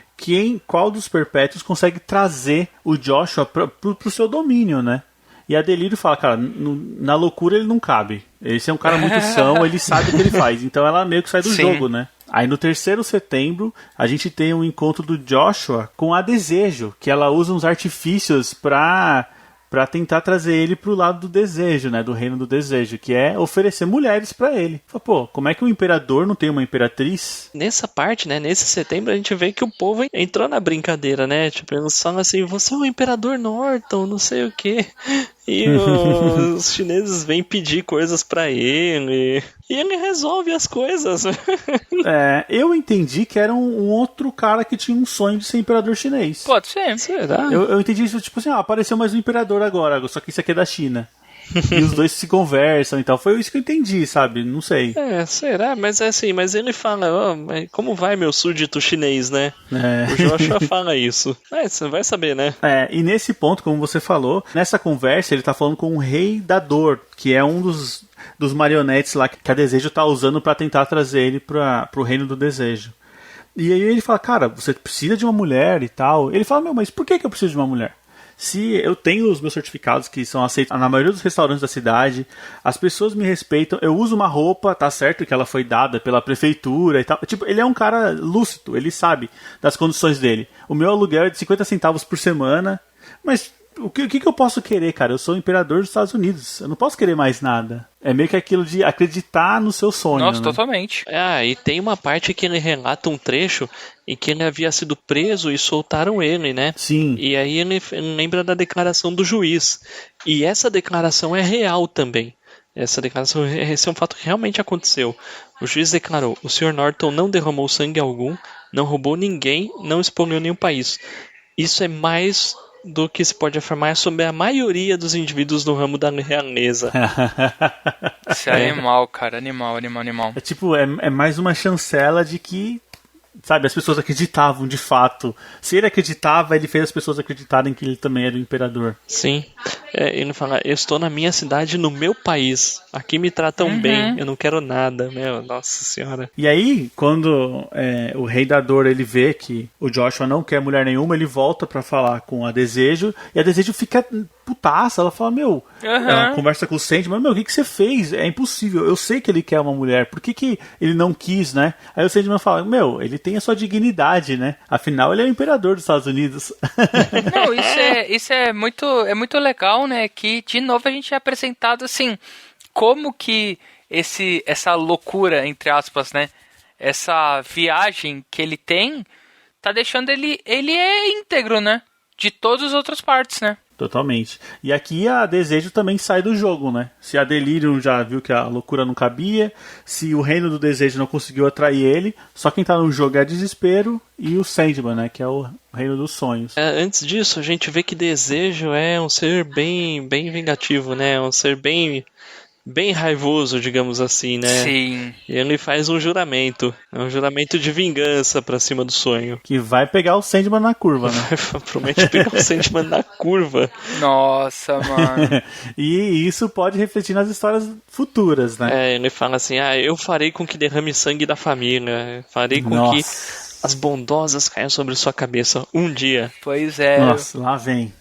qual dos perpétuos consegue trazer o Joshua pro seu domínio, né? E a Delirium fala, cara, na loucura ele não cabe. Esse é um cara muito são, ele sabe o que ele faz. Então ela meio que sai do jogo, né? Aí no 3º setembro, a gente tem um encontro do Joshua com a Desejo, que ela usa uns artifícios pra tentar trazer ele pro lado do desejo, né? Do reino do desejo, que é oferecer mulheres pra ele. Fala, pô, como é que o imperador não tem uma imperatriz? Nessa parte, né? Nesse setembro, a gente vê que o povo entrou na brincadeira, né? Tipo, eles falam assim, você é o imperador Norton, não sei o quê. E os chineses vêm pedir coisas pra ele. E ele resolve as coisas. Eu entendi que era um outro cara que tinha um sonho de ser imperador chinês. Pode ser. Será? Eu entendi isso, tipo assim, apareceu mais um imperador agora, só que isso aqui é da China. E os dois se conversam e tal. Foi isso que eu entendi, sabe? Não sei. Será? Mas assim, mas ele fala, como vai meu súdito chinês, né? O Joshua fala isso. Você vai saber, né? E nesse ponto, como você falou, nessa conversa ele tá falando com o Rei da Dor, que é um dos marionetes lá que a Desejo tá usando pra tentar trazer ele pro reino do desejo. E aí ele fala, cara, você precisa de uma mulher e tal. Ele fala, mas por que eu preciso de uma mulher? Se eu tenho os meus certificados que são aceitos na maioria dos restaurantes da cidade, as pessoas me respeitam, eu uso uma roupa, tá certo que ela foi dada pela prefeitura e tal. Tipo, ele é um cara lúcido, ele sabe das condições dele. O meu aluguel é de 50 centavos por semana, mas o que eu posso querer, cara? Eu sou o imperador dos Estados Unidos. Eu não posso querer mais nada. É meio que aquilo de acreditar no seu sonho. Nossa, né? totalmente. E tem uma parte que ele relata um trecho em que ele havia sido preso e soltaram ele, né? Sim. E aí ele lembra da declaração do juiz. E essa declaração é real também. Essa declaração, esse é um fato que realmente aconteceu. O juiz declarou: o Sr. Norton não derramou sangue algum, não roubou ninguém, não expoliou nenhum país. Isso é mais do que se pode afirmar sobre a maioria dos indivíduos no ramo da realeza. Isso é animal, cara. Animal. É tipo, é mais uma chancela de que, sabe, as pessoas acreditavam de fato. Se ele acreditava, ele fez as pessoas acreditarem que ele também era o imperador. Sim. Ele fala: eu estou na minha cidade, no meu país. Aqui me tratam bem, eu não quero nada. Meu, nossa senhora. E aí, quando o rei da dor ele vê que o Joshua não quer mulher nenhuma, ele volta pra falar com a Desejo, e a Desejo fica putaça. Ela fala, ela conversa com o Sandman, o que você fez? É impossível, eu sei que ele quer uma mulher, por que ele não quis, né? Aí o Sandman fala, ele tem a sua dignidade, né? Afinal, ele é o imperador dos Estados Unidos. Não, isso é muito legal, né? Que, de novo, a gente é apresentado, assim, como que essa loucura, entre aspas, né? Essa viagem que ele tem, tá deixando ele é íntegro, né? De todas as outras partes, né? Totalmente. E aqui a Desejo também sai do jogo, né? Se a Delirium já viu que a loucura não cabia, se o Reino do Desejo não conseguiu atrair ele, só quem tá no jogo é Desespero e o Sandman, né? Que é o Reino dos Sonhos. Antes disso, a gente vê que Desejo é um ser bem vingativo, né? Um ser bem raivoso, digamos assim, né? Sim. E ele faz um juramento. É um juramento de vingança pra cima do sonho. Que vai pegar o Sandman na curva, né? Promete pegar o Sandman na curva. Nossa, mano. E isso pode refletir nas histórias futuras, né? Ele fala assim, eu farei com que derrame sangue da família. Farei com que as bondosas caiam sobre sua cabeça um dia. Pois é. Nossa, lá vem.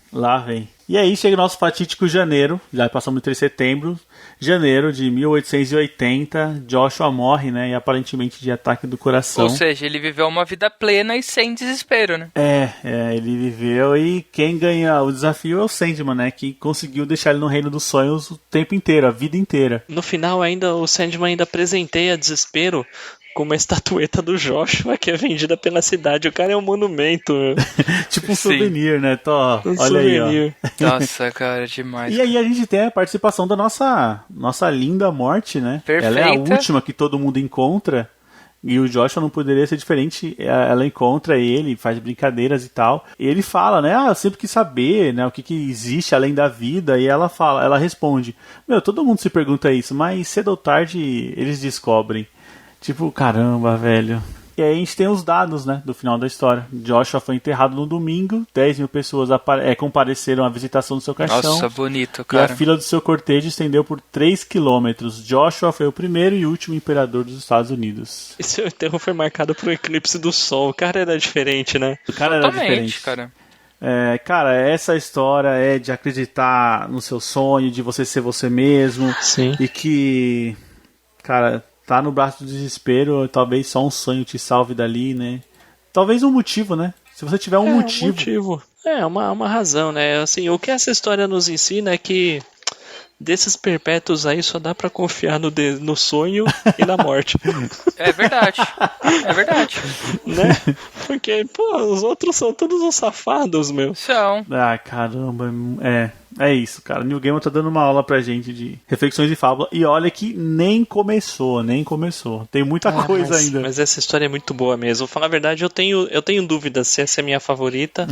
E aí chega o nosso fatídico janeiro, já passamos de 3 de setembro, janeiro de 1880, Joshua morre, né, e aparentemente de ataque do coração. Ou seja, ele viveu uma vida plena e sem desespero, né? Ele viveu, e quem ganha o desafio é o Sandman, né, que conseguiu deixar ele no reino dos sonhos o tempo inteiro, a vida inteira. No final o Sandman ainda presenteia Desespero com uma estatueta do Joshua que é vendida pela cidade. O cara é um monumento. Tipo um souvenir, né? Olha souvenir. Aí, ó. Nossa, cara, demais. E aí a gente tem a participação da nossa linda Morte, né? Perfeita. Ela é a última que todo mundo encontra. E o Joshua não poderia ser diferente. Ela encontra ele, faz brincadeiras e tal. E ele fala, né? Eu sempre quis saber, né? O que existe além da vida. E ela responde, todo mundo se pergunta isso, mas cedo ou tarde eles descobrem. Tipo, caramba, velho. E aí a gente tem os dados, né, do final da história. Joshua foi enterrado no domingo, 10 mil pessoas compareceram à visitação do seu caixão. Nossa, bonito, cara. E a fila do seu cortejo estendeu por 3 quilômetros. Joshua foi o primeiro e último imperador dos Estados Unidos. E seu enterro foi marcado por um eclipse do sol. O cara era diferente, né? O cara era diferente. Cara. Cara, essa história é de acreditar no seu sonho, de você ser você mesmo. Sim. E que, cara, tá no braço do desespero, talvez só um sonho te salve dali, né? Talvez um motivo, né? Se você tiver um motivo. Uma razão, né? Assim, o que essa história nos ensina é que desses perpétuos aí só dá pra confiar no sonho e na morte. É verdade. Né? Porque, os outros são todos uns safados, meu. São. Ah, caramba. É isso, cara. Neil Gaiman tá dando uma aula pra gente de reflexões e fábula. E olha que nem começou. Tem muita coisa ainda. Mas essa história é muito boa mesmo. Vou falar a verdade, eu tenho dúvidas se essa é a minha favorita.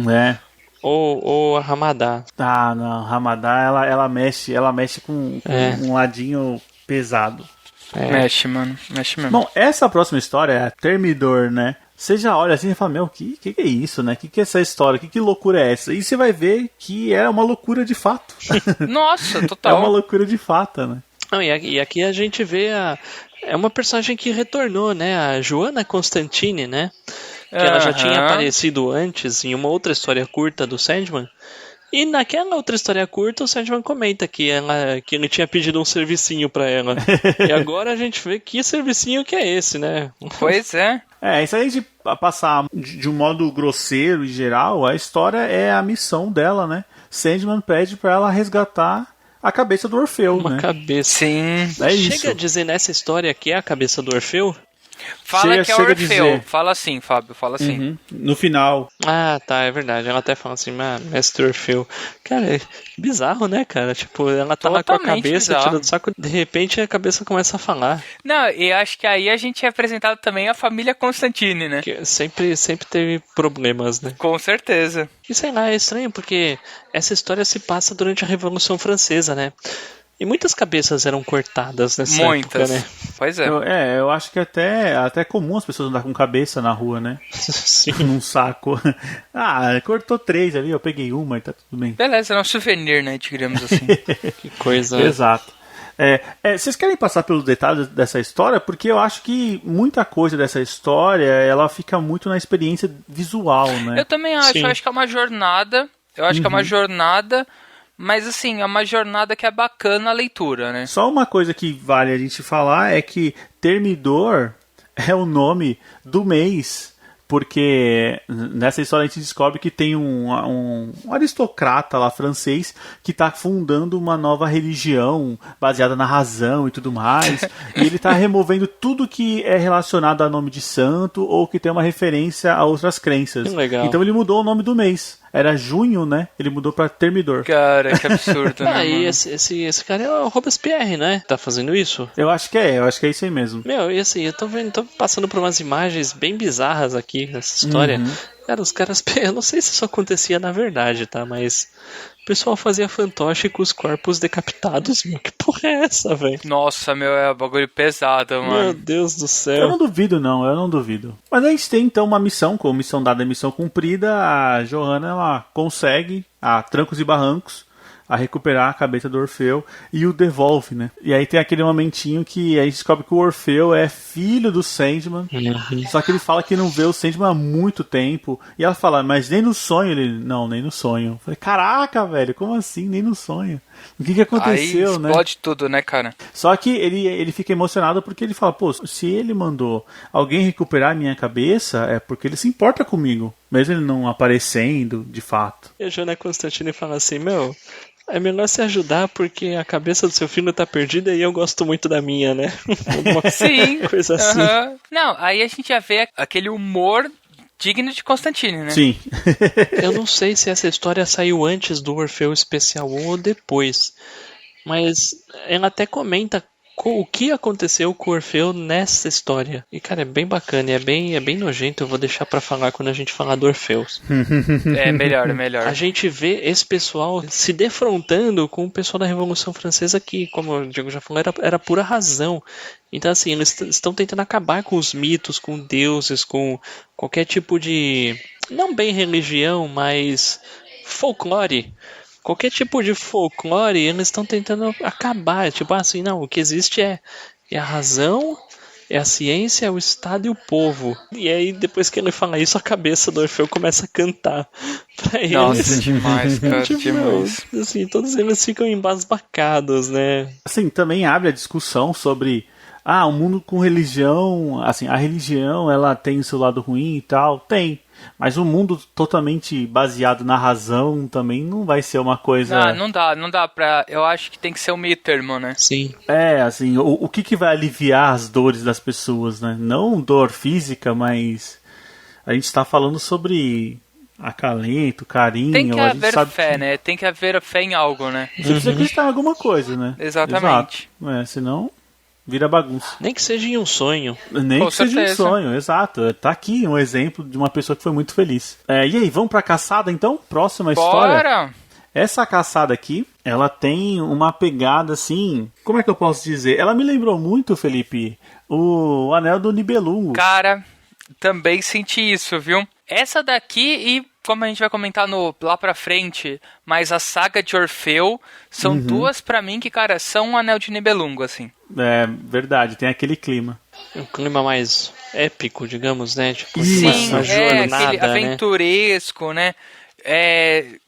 Ou a Ramadá. Ah, não. Ramadá, ela mexe com um ladinho pesado. Mexe, mano. Mexe mesmo. Bom, essa próxima história é a Termidor, né? Você já olha assim e fala, que é isso, né? Que é essa história? Que loucura é essa? E você vai ver que é uma loucura de fato. Nossa, total. É uma loucura de fato, né? Não, e aqui a gente vê é uma personagem que retornou, né? A Joanna Constantine, né? Que ela já tinha aparecido antes em uma outra história curta do Sandman. E naquela outra história curta, o Sandman comenta que ele tinha pedido um servicinho pra ela. E agora a gente vê que servicinho que é esse, né? Pois é. Isso aí de passar de um modo grosseiro e geral, a história é a missão dela, né? Sandman pede pra ela resgatar a cabeça do Orfeu, Uma né? cabeça. Sim. É isso. Chega a dizer nessa história que é a cabeça do Orfeu? Fala que é chega a Orfeu. dizer. Fala assim, Fábio, fala assim. Uhum. No final. Ah, tá, é verdade. Ela até fala assim, mestre Orfeu. Cara, é bizarro, né, cara? Tipo, ela tá lá com a Totalmente cabeça, bizarro. tirando do saco, de repente a cabeça começa a falar. Não, e acho que aí a gente é apresentado também a família Constantine, né? Que sempre teve problemas, né? Com certeza. E sei lá, é estranho porque essa história se passa durante a Revolução Francesa, né? E muitas cabeças eram cortadas nessa Muitas. época, né? Pois é. Eu acho que até é comum as pessoas andar com cabeça na rua, né? Sim. Num saco. Ah, cortou 3 ali, eu peguei uma e tá tudo bem. Beleza, é um souvenir, né, digamos assim. Que coisa. Exato. Vocês querem passar pelos detalhes dessa história? Porque eu acho que muita coisa dessa história, ela fica muito na experiência visual, né? Eu também acho, Sim. eu acho que é uma jornada. Eu acho que é uma jornada, mas assim, é uma jornada que é bacana a leitura, né? Só uma coisa que vale a gente falar é que Termidor é o nome do mês, porque nessa história a gente descobre que tem um aristocrata lá francês que está fundando uma nova religião baseada na razão e tudo mais, e ele está removendo tudo que é relacionado a nome de santo ou que tem uma referência a outras crenças. Que legal. Então ele mudou o nome do mês. Era junho, né? Ele mudou para Termidor. Cara, que absurdo, né, E mano? esse cara é o Robespierre, né? Tá fazendo isso? Eu acho que é isso aí mesmo. Meu, e assim, eu tô passando por umas imagens bem bizarras aqui nessa história. Cara, os caras, eu não sei se isso acontecia na verdade, tá? Mas o pessoal fazia fantoche com os corpos decapitados, meu. Que porra é essa, velho? Nossa, meu, é um bagulho pesado, Meu mano. Deus do Eu céu. não duvido, não, eu não duvido. Mas a gente tem então uma missão, com missão dada e missão cumprida, a Johanna ela consegue, a trancos e barrancos, a recuperar a cabeça do Orfeu e o devolve, né? E aí tem aquele momentinho que a gente descobre que o Orfeu é filho do Sandman, só que ele fala que não vê o Sandman há muito tempo, e ela fala, mas nem no sonho ele... Não, nem no sonho. Eu falei, caraca, velho, como assim, nem no sonho? O que aconteceu, Aí né? explode tudo, né, cara? Só que ele fica emocionado porque ele fala, pô, se ele mandou alguém recuperar a minha cabeça, é porque ele se importa comigo, mesmo ele não aparecendo de fato. E a Joana Constantine fala assim, meu, é melhor se ajudar porque a cabeça do seu filho tá perdida e eu gosto muito da minha, né? Uma Sim. coisa assim. Aham. Não, aí a gente já vê aquele humor digno de Constantine, né? Sim. Eu não sei se essa história saiu antes do Orfeu Especial ou depois, mas ela até comenta o que aconteceu com o Orfeu nessa história. E, cara, é bem bacana, é bem nojento, eu vou deixar pra falar quando a gente falar do Orfeus. É melhor, é melhor. A gente vê esse pessoal se defrontando com o pessoal da Revolução Francesa que, como o Diego já falou, era pura razão. Então, assim, eles estão tentando acabar com os mitos, com deuses, com qualquer tipo de... não bem religião, mas folclore. Qualquer tipo de folclore, eles estão tentando acabar. Tipo assim, não, o que existe é a razão, é a ciência, é o Estado e o povo. E aí, depois que ele fala isso, a cabeça do Orfeu começa a cantar pra eles. Nossa, demais, cara, Tipo, demais. assim, todos eles ficam embasbacados, né? Assim, também abre a discussão sobre o mundo com religião, assim, a religião ela tem o seu lado ruim e tal, tem. Mas um mundo totalmente baseado na razão também não vai ser uma coisa... Não dá pra... Eu acho que tem que ser um meio termo, né? Sim. Assim, o que vai aliviar as dores das pessoas, né? Não dor física, mas a gente está falando sobre acalento, carinho... Tem que a gente haver sabe fé, né? Tem que haver fé em algo, né? Você precisa acreditar em alguma coisa, né? Exatamente. Exato. Senão vira bagunça. Nem que seja em um sonho. Nem Com que seja um certeza. sonho, exato. Tá aqui um exemplo de uma pessoa que foi muito feliz. E aí, vamos pra caçada então? Próxima história. Bora! Essa caçada aqui, ela tem uma pegada assim... Como é que eu posso dizer? Ela me lembrou muito, Felipe, o Anel do Nibelungo. Cara, também senti isso, viu? Essa daqui e, como a gente vai comentar lá pra frente, mas a saga de Orfeu, são duas pra mim que, cara, são um Anel de Nibelungo, assim. É, verdade, tem aquele clima. Um clima mais épico, digamos, né? Tipo, Sim, uma jornada, aquele né? aventuresco, né?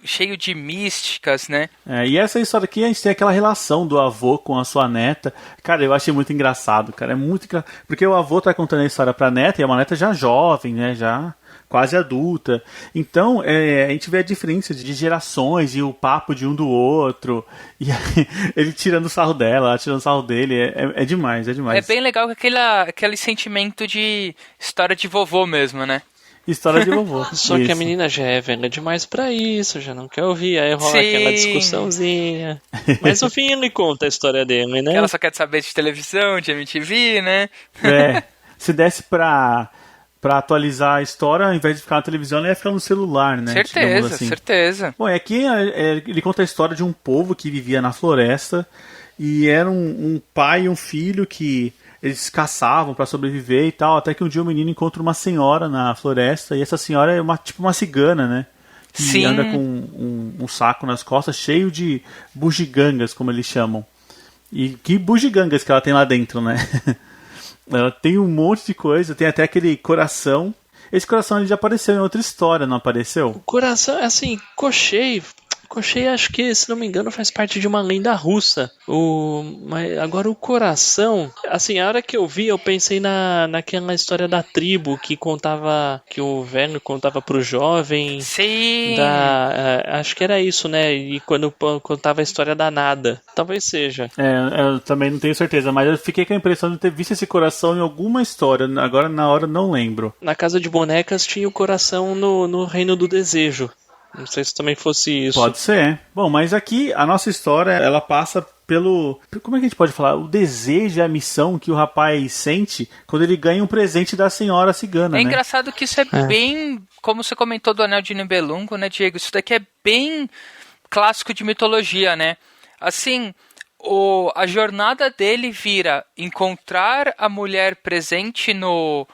Cheio de místicas, né? E essa história aqui, a gente tem aquela relação do avô com a sua neta. Cara, eu achei muito engraçado, cara. É muito engraçado. Porque o avô tá contando a história pra neta, e é uma neta já jovem, né? Já quase adulta. Então, a gente vê a diferença de gerações e o papo de um do outro. E aí, ele tirando sarro dela, ela tirando sarro dele. É demais, é demais. É bem legal aquele sentimento de história de vovô mesmo, né? História de vovô. Só que a menina já é velha demais pra isso, já não quer ouvir, aí rola aquela discussãozinha. Mas no fim ele conta a história dele, né? Ela só quer saber de televisão, de MTV, né? Se desse pra atualizar a história, ao invés de ficar na televisão, ela ia ficar no celular, né? Certeza, assim. certeza. Bom, aqui ele conta a história de um povo que vivia na floresta e era um pai e um filho que eles caçavam para sobreviver e tal, até que um dia o menino encontra uma senhora na floresta, e essa senhora é tipo uma cigana, né? Que Sim. anda com um saco nas costas cheio de bugigangas, como eles chamam. E que bugigangas que ela tem lá dentro, né? Ela tem um monte de coisa, tem até aquele coração. Esse coração ele já apareceu em outra história, não apareceu? O coração, assim, Koschei, acho que, se não me engano, faz parte de uma lenda russa. Mas agora o coração, assim, a hora que eu vi, eu pensei naquela história da tribo que o velho contava pro jovem. Sim. Acho que era isso, né? E quando contava a história da nada. Talvez seja. Eu também não tenho certeza, mas eu fiquei com a impressão de ter visto esse coração em alguma história. Agora, na hora, não lembro. Na Casa de Bonecas tinha o coração no Reino do Desejo. Não sei se também fosse isso. Pode ser. Bom, mas aqui a nossa história, ela passa pelo... Como é que a gente pode falar? O desejo e a missão que o rapaz sente quando ele ganha um presente da senhora cigana, É né? engraçado que isso é bem... Como você comentou do Anel de Nibelungo, né, Diego? Isso daqui é bem clássico de mitologia, né? Assim, a jornada dele vira encontrar a mulher presente no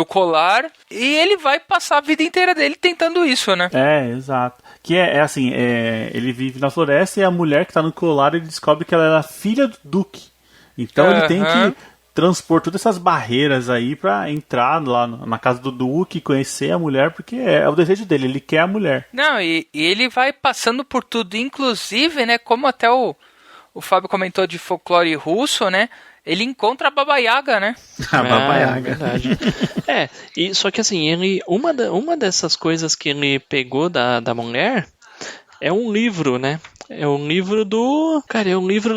colar, e ele vai passar a vida inteira dele tentando isso, né? Exato. Que é assim, ele vive na floresta e a mulher que tá no colar, ele descobre que ela é a filha do Duque. Então ele tem que transpor todas essas barreiras aí pra entrar lá na casa do Duque, conhecer a mulher, porque é o desejo dele, ele quer a mulher. Não, e ele vai passando por tudo, inclusive, né, como até o Fábio comentou de folclore russo, né? Ele encontra a Baba Yaga, né? A Baba Yaga. Verdade. Só que assim, uma dessas coisas que ele pegou da mulher é um livro, né? É um livro do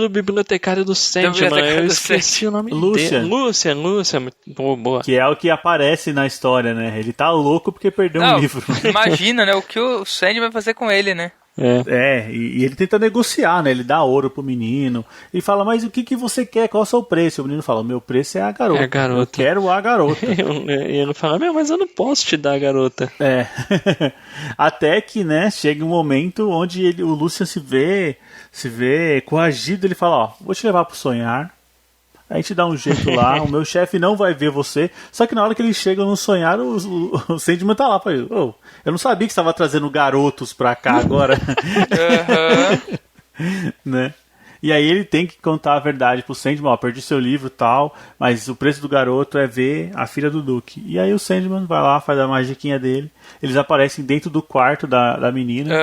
bibliotecário do Sandman. Eu esqueci o nome dele. Lucian. Boa. Que é o que aparece na história, né? Ele tá louco porque perdeu um livro. Imagina, né? O que o Sandman vai fazer com ele, né? E ele tenta negociar, né? Ele dá ouro pro menino. Ele fala, mas o que você quer? Qual é o seu preço? O menino fala, o meu preço é a garota. É a garota. Eu quero a garota. E ele fala, mas eu não posso te dar a garota. Até que, né, chega um momento onde o Lucian se vê coagido. Ele fala, ó, vou te levar pro sonhar. A gente dá um jeito lá, o meu chefe não vai ver você. Só que na hora que eles chegam no sonhar, o Sandman tá lá. Fala, eu não sabia que você estava trazendo garotos pra cá agora. Né? E aí ele tem que contar a verdade pro Sandman, perdi seu livro e tal, mas o preço do garoto é ver a filha do Duque. E aí o Sandman vai lá, faz a magiquinha dele, eles aparecem dentro do quarto da menina.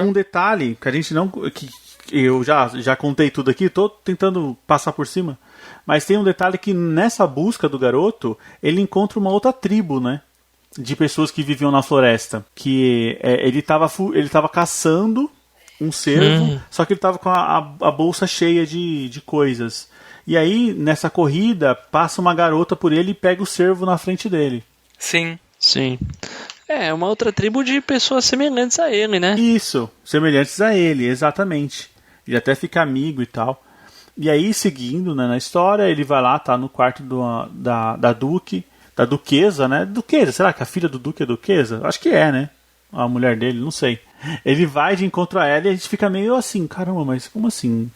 Um detalhe que a gente não... que eu já contei tudo aqui, tô tentando passar por cima, mas tem um detalhe que nessa busca do garoto, ele encontra uma outra tribo, né? De pessoas que viviam na floresta. Que ele tava caçando um cervo, só que ele tava com a bolsa cheia de coisas. E aí, nessa corrida, passa uma garota por ele e pega o cervo na frente dele. Sim. É uma outra tribo de pessoas semelhantes a ele, né? Isso, semelhantes a ele, exatamente. Ele até fica amigo e tal. E aí, seguindo, né, na história, ele vai lá, tá no quarto da duquesa, né? Duquesa, será que a filha do Duque é duquesa? Acho que é, né? A mulher dele, não sei. Ele vai de encontro a ela e a gente fica meio assim, caramba, mas como assim?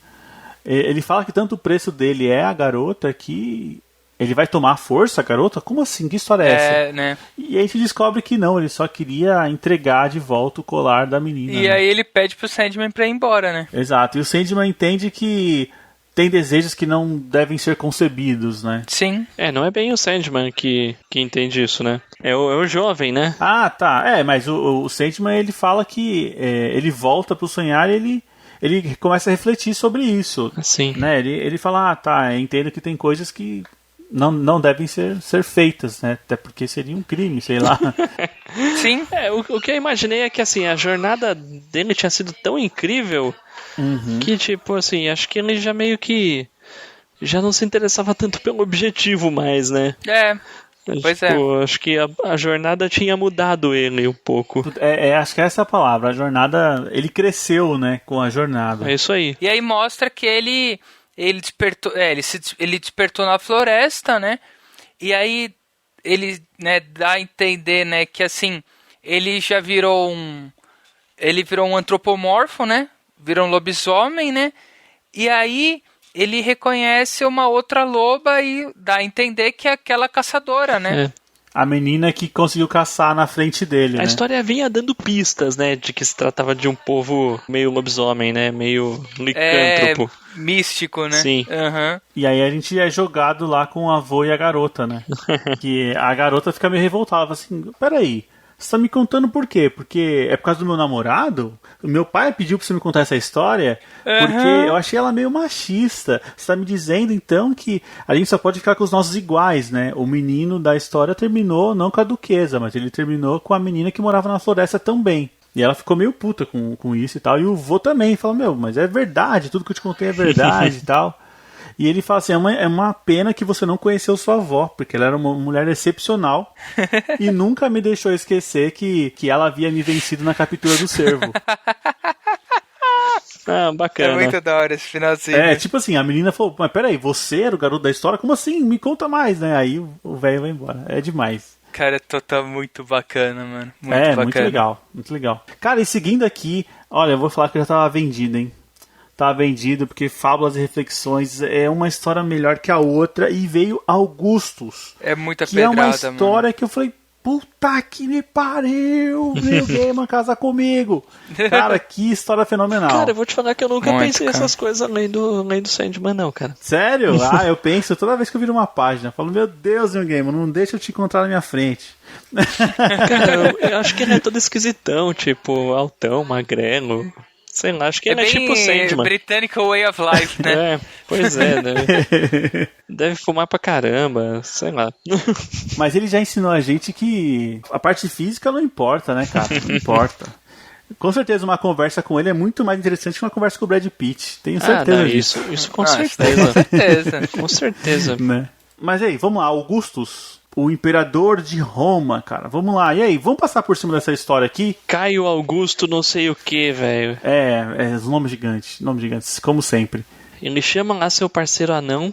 Ele fala que tanto o preço dele é a garota que ele vai tomar a força a garota? Como assim? Que história é essa? Né? E aí a gente descobre que não, ele só queria entregar de volta o colar da menina. E aí ele pede pro Sandman pra ir embora, né? Exato, e o Sandman entende que tem desejos que não devem ser concebidos, né? Sim. Não é bem o Sandman que entende isso, né? É o jovem, né? Ah, tá. Mas o Sandman, ele fala que ele volta pro sonhar e ele começa a refletir sobre isso. Sim. Né? Ele fala, entendo que tem coisas que não devem ser feitas, né? Até porque seria um crime, sei lá. Sim. O que eu imaginei é que, assim, a jornada dele tinha sido tão incrível que, tipo, assim, acho que ele já meio que já não se interessava tanto pelo objetivo mais, né? Pois tipo, acho que a jornada tinha mudado ele um pouco. Acho que essa é a palavra. A jornada, ele cresceu, né, com a jornada. É isso aí. E aí mostra que ele despertou, ele despertou na floresta, né? E aí ele, né, dá a entender, né, que assim, ele já virou um antropomorfo, né? Virou um lobisomem, né? E aí ele reconhece uma outra loba e dá a entender que é aquela caçadora, né? A menina que conseguiu caçar na frente dele, A história vinha dando pistas, né, de que se tratava de um povo meio lobisomem, né, meio licântropo. Místico, né? Sim. E aí a gente é jogado lá com o avô e a garota, né? Que a garota fica meio revoltada, assim, peraí, você tá me contando por quê? Porque é por causa do meu namorado? O meu pai pediu pra você me contar essa história porque eu achei ela meio machista. Você tá me dizendo, então, que a gente só pode ficar com os nossos iguais, né? O menino da história terminou não com a duquesa, mas ele terminou com a menina que morava na floresta também. E ela ficou meio puta com isso e tal. E o vô também falou, mas é verdade, tudo que eu te contei é verdade e tal. E ele fala assim, é uma pena que você não conheceu sua avó, porque ela era uma mulher excepcional e nunca me deixou esquecer que ela havia me vencido na captura do cervo. Bacana. É muito da hora esse finalzinho. Tipo assim, a menina falou, mas peraí, você era o garoto da história? Como assim? Me conta mais, né? Aí o velho vai embora. É demais. Cara, tá muito bacana, mano. Muito bacana. Muito legal, muito legal. Cara, e seguindo aqui, olha, eu vou falar que eu já tava vendido, hein? Tá vendido, porque Fábulas e Reflexões é uma história melhor que a outra, e veio Augustus. É muita que pedrada, é uma história, mano. que eu falei, puta que me pariu, meu Gaiman, casa comigo. Cara, que história fenomenal. Cara, eu vou te falar que eu nunca pensei cara. essas coisas além do Sandman, não, cara. Sério? Eu penso toda vez que eu viro uma página, eu falo, meu Deus, meu Gaiman, não deixa eu te encontrar na minha frente. Cara, eu acho que ele é todo esquisitão, tipo, altão, magrelo. Sei lá, acho que ele é tipo Sandman. Britânico Way of Life, né? Pois é, né? Deve fumar pra caramba, sei lá. Mas ele já ensinou a gente que a parte física não importa, né, cara? Não importa. Com certeza uma conversa com ele é muito mais interessante que uma conversa com o Brad Pitt. Tenho certeza disso. Isso com certeza. Com certeza. Com certeza. Né? Mas aí, vamos lá, Augustus, o imperador de Roma, cara. Vamos lá. E aí, vamos passar por cima dessa história aqui? Caio Augusto não sei o que, velho. Os nomes gigantes, como sempre. Ele chama lá seu parceiro anão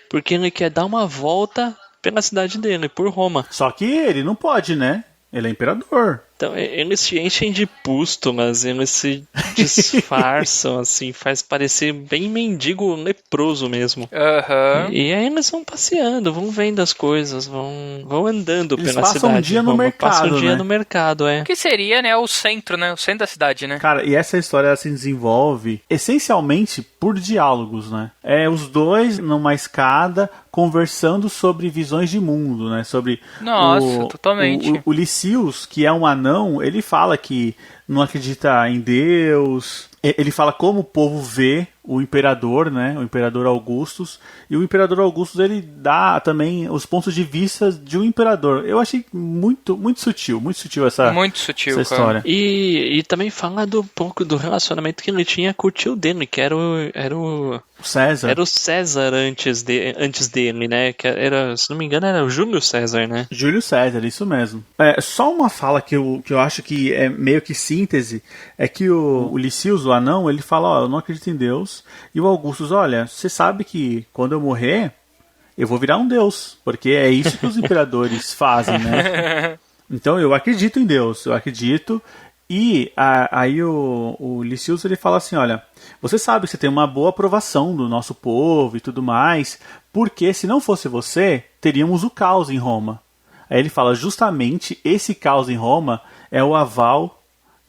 porque ele quer dar uma volta pela cidade dele, por Roma. Só que ele não pode, né? Ele é imperador. Então, eles se enchem de pústulas, eles se disfarçam, assim, faz parecer bem mendigo leproso mesmo. E aí eles vão passeando, vão vendo as coisas, vão andando eles pela cidade. Passam um dia no mercado, Passam um dia né? no mercado, Que seria, né, o centro da cidade, né? Cara, e essa história ela se desenvolve essencialmente por diálogos, né? Os dois numa escada conversando sobre visões de mundo, né? Sobre totalmente. O Lysius, que é um anão, ele fala que não acredita em Deus. Ele fala como o povo vê o imperador, né? O imperador Augustus. E o imperador Augustus, ele dá também os pontos de vista de um imperador. Eu achei muito sutil essa história. E também fala um pouco do relacionamento que ele tinha com o tio dele, que era o César. Era o César antes dele, né? Que era, se não me engano, era o Júlio César, né? Júlio César, isso mesmo. Só uma fala que eu acho que é meio que síntese, é que o Lysius, o anão, ele fala, eu não acredito em Deus. E o Augustus, olha, você sabe que quando eu morrer, eu vou virar um deus, porque é isso que os imperadores fazem, né? Então eu acredito em Deus, eu acredito. E aí o Lysius, ele fala assim, olha, você sabe que você tem uma boa aprovação do nosso povo e tudo mais, porque se não fosse você, teríamos o caos em Roma. Aí ele fala, justamente esse caos em Roma é o aval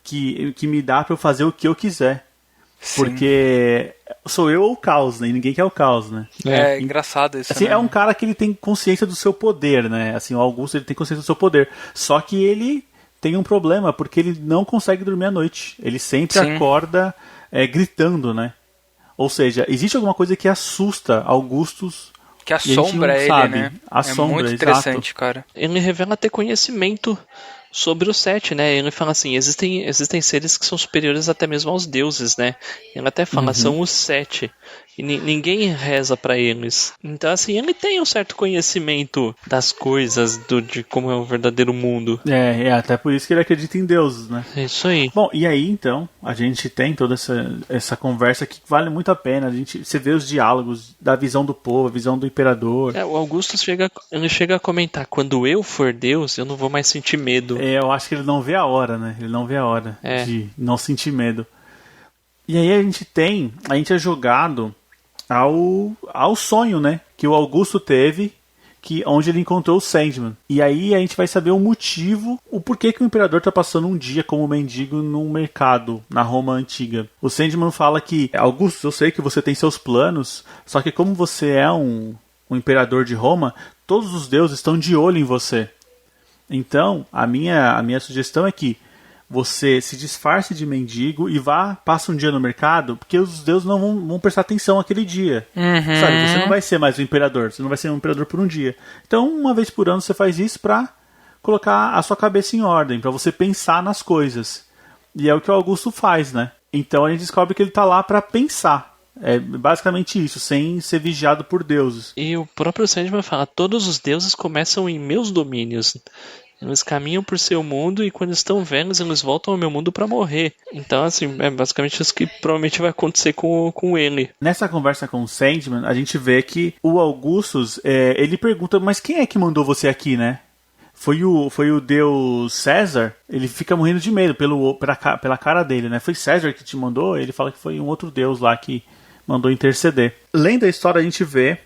que me dá para eu fazer o que eu quiser. Sim. Porque sou eu ou o caos, né? E ninguém quer o caos, né? É engraçado isso, assim, né? É um cara que ele tem consciência do seu poder, né? Assim, o Augusto, ele tem consciência do seu poder. Só que ele tem um problema, porque ele não consegue dormir à noite. Ele sempre acorda gritando, né? Ou seja, existe alguma coisa que assusta Augustus. Que assombra ele, sabe, né? Assombra, é muito interessante, exato. cara. Ele revela ter conhecimento sobre o Sete, né? Ele fala assim, existem seres que são superiores até mesmo aos deuses, né? Ele até fala, são os Sete. E ninguém reza pra eles. Então, assim, ele tem um certo conhecimento das coisas, de como é o verdadeiro mundo. Até por isso que ele acredita em deuses, né? É isso aí. Bom, e aí, então, a gente tem toda essa conversa que vale muito a pena. Você vê os diálogos da visão do povo, a visão do imperador. O Augusto chega a comentar, quando eu for Deus, eu não vou mais sentir medo. Eu acho que ele não vê a hora, né? Ele não vê a hora de não sentir medo. E aí a gente é jogado ao sonho, né? Que o Augusto teve, onde ele encontrou o Sandman. E aí a gente vai saber o motivo, o porquê que o imperador está passando um dia como mendigo num mercado na Roma antiga. O Sandman fala que, Augusto, eu sei que você tem seus planos, só que como você é um imperador de Roma, todos os deuses estão de olho em você. Então, a minha sugestão é que você se disfarce de mendigo e passa um dia no mercado, porque os deuses não vão prestar atenção aquele dia. Sabe, você não vai ser mais o imperador, você não vai ser um imperador por um dia. Então, uma vez por ano você faz isso pra colocar a sua cabeça em ordem, pra você pensar nas coisas. E é o que o Augusto faz, né? Então a gente descobre que ele tá lá pra pensar. É basicamente isso, sem ser vigiado por deuses. E o próprio Sandman fala, todos os deuses começam em meus domínios. Eles caminham por seu mundo e quando estão velhos eles voltam ao meu mundo pra morrer. Então, assim, é basicamente isso que provavelmente vai acontecer com ele. Nessa conversa com o Sandman, a gente vê que o Augustus, ele pergunta, mas quem é que mandou você aqui, né? Foi o deus César? Ele fica morrendo de medo pela cara dele, né? Foi César que te mandou? Ele fala que foi um outro deus lá que mandou interceder. Lendo a história, a gente vê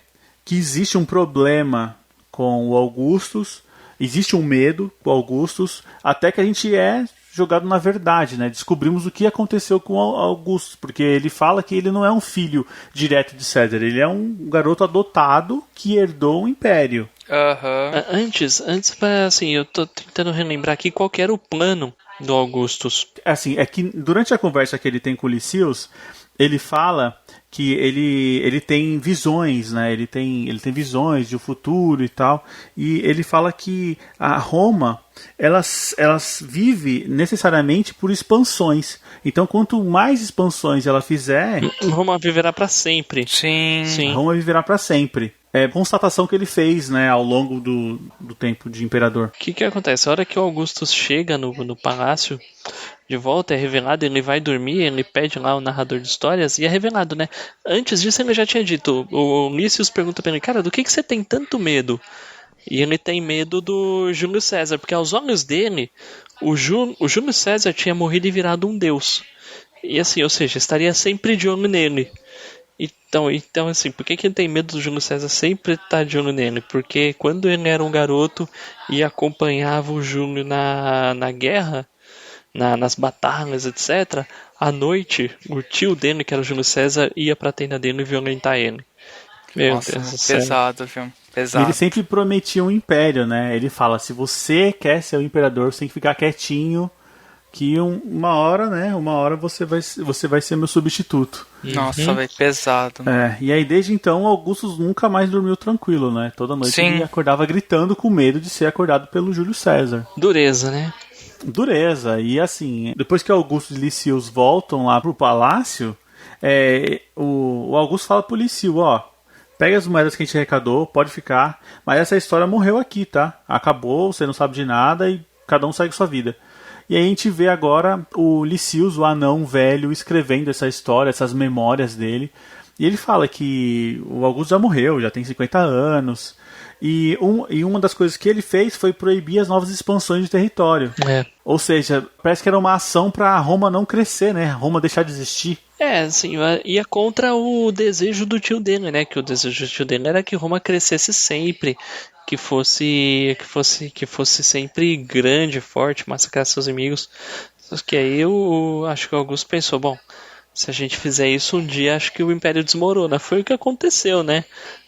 que existe um problema com o Augustus. Existe um medo com Augustus, até que a gente é jogado na verdade, né? Descobrimos o que aconteceu com Augustus, porque ele fala que ele não é um filho direto de César, ele é um garoto adotado que herdou um império. Antes, assim, eu tô tentando relembrar aqui qual que era o plano do Augustus. Assim, é que durante a conversa que ele tem com o Lysius, ele fala que ele tem visões, né? Ele tem visões de um futuro e tal. E ele fala que a Roma, elas vive necessariamente por expansões. Então, quanto mais expansões ela fizer, Roma viverá para sempre. Sim. Roma viverá para sempre. É constatação que ele fez, né, ao longo do tempo de imperador. O que acontece? A hora que o Augustus chega no palácio, de volta, é revelado, ele vai dormir, ele pede lá o narrador de histórias, e é revelado, né? Antes disso ele já tinha dito, o Lysius pergunta pra ele, cara, do que você tem tanto medo? E ele tem medo do Júlio César, porque aos olhos dele, o Júlio César tinha morrido e virado um deus. E assim, ou seja, estaria sempre de olho nele. Então assim, por que ele tem medo do Júlio César sempre estar de olho nele? Porque quando ele era um garoto e acompanhava o Júlio na guerra, nas batalhas, etc., à noite, o tio dele, que era o Júlio César, ia pra tenda dele e violentar ele. Nossa, pesado, viu? Pesado. Ele sempre prometia um império, né? Ele fala, se você quer ser o imperador, você tem que ficar quietinho, que uma hora você vai ser meu substituto. Nossa, velho, pesado. E aí desde então o Augustus nunca mais dormiu tranquilo, né? Toda noite ele acordava gritando com medo de ser acordado pelo Júlio César. Dureza, né? Dureza. E assim, depois que Augustus e Lysius voltam lá pro palácio, o Augusto fala pro Lysius, pega as moedas que a gente arrecadou, pode ficar, mas essa história morreu aqui, tá? Acabou, você não sabe de nada e cada um segue sua vida. E aí a gente vê agora o Lysius, o anão velho, escrevendo essa história, essas memórias dele. E ele fala que o Augusto já morreu, já tem 50 anos. E uma das coisas que ele fez foi proibir as novas expansões de território. Ou seja, parece que era uma ação para Roma não crescer, né? Roma deixar de existir. Assim, ia contra o desejo do tio dele, né? Que o desejo do tio dele era que Roma crescesse sempre, que fosse sempre grande, forte, massacrar seus inimigos. Só que aí eu acho que o Augusto pensou, bom, se a gente fizer isso um dia, acho que o Império desmorona. Foi o que aconteceu, né?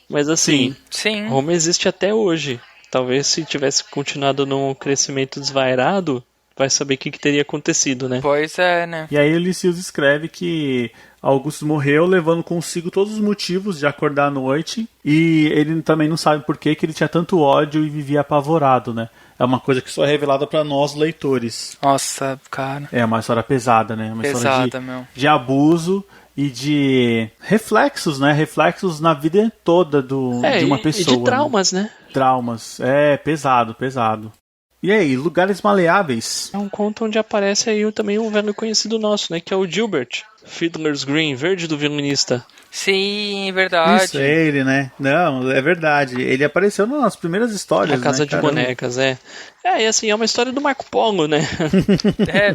Mas assim, Sim. Roma existe até hoje. Talvez se tivesse continuado num crescimento desvairado, vai saber o que teria acontecido, né? Pois é, né? E aí o Lysius escreve que Augustus morreu levando consigo todos os motivos de acordar à noite, e ele também não sabe por que ele tinha tanto ódio e vivia apavorado, né? É uma coisa que só é revelada pra nós, leitores. Nossa, cara. É uma história pesada, né? Uma Pesada, história de abuso e de reflexos, né? Reflexos na vida toda de uma pessoa. E de traumas, né? Traumas. É, pesado, pesado. E aí, Lugares Maleáveis? É um conto onde aparece aí também um velho conhecido nosso, né? Que é o Gilbert. Fiddler's Green, verde do violinista. Sim, verdade. Isso, é ele, né? Não, é verdade. Ele apareceu nas primeiras histórias, A Casa de Bonecas, é. E assim, é uma história do Marco Polo, né?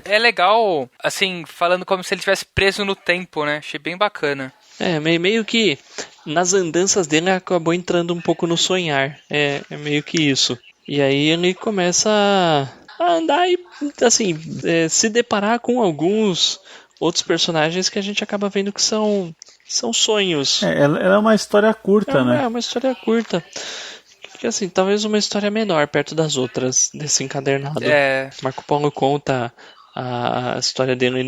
É legal, assim, falando como se ele tivesse preso no tempo, né? Achei bem bacana. Meio que nas andanças dele acabou entrando um pouco no sonhar. É meio que isso. E aí ele começa a andar e, assim, se deparar com alguns outros personagens que a gente acaba vendo que são sonhos. Ela é uma história curta, né? É uma história curta. Que, assim, talvez uma história menor perto das outras desse encadernado. Marco Polo conta a história dele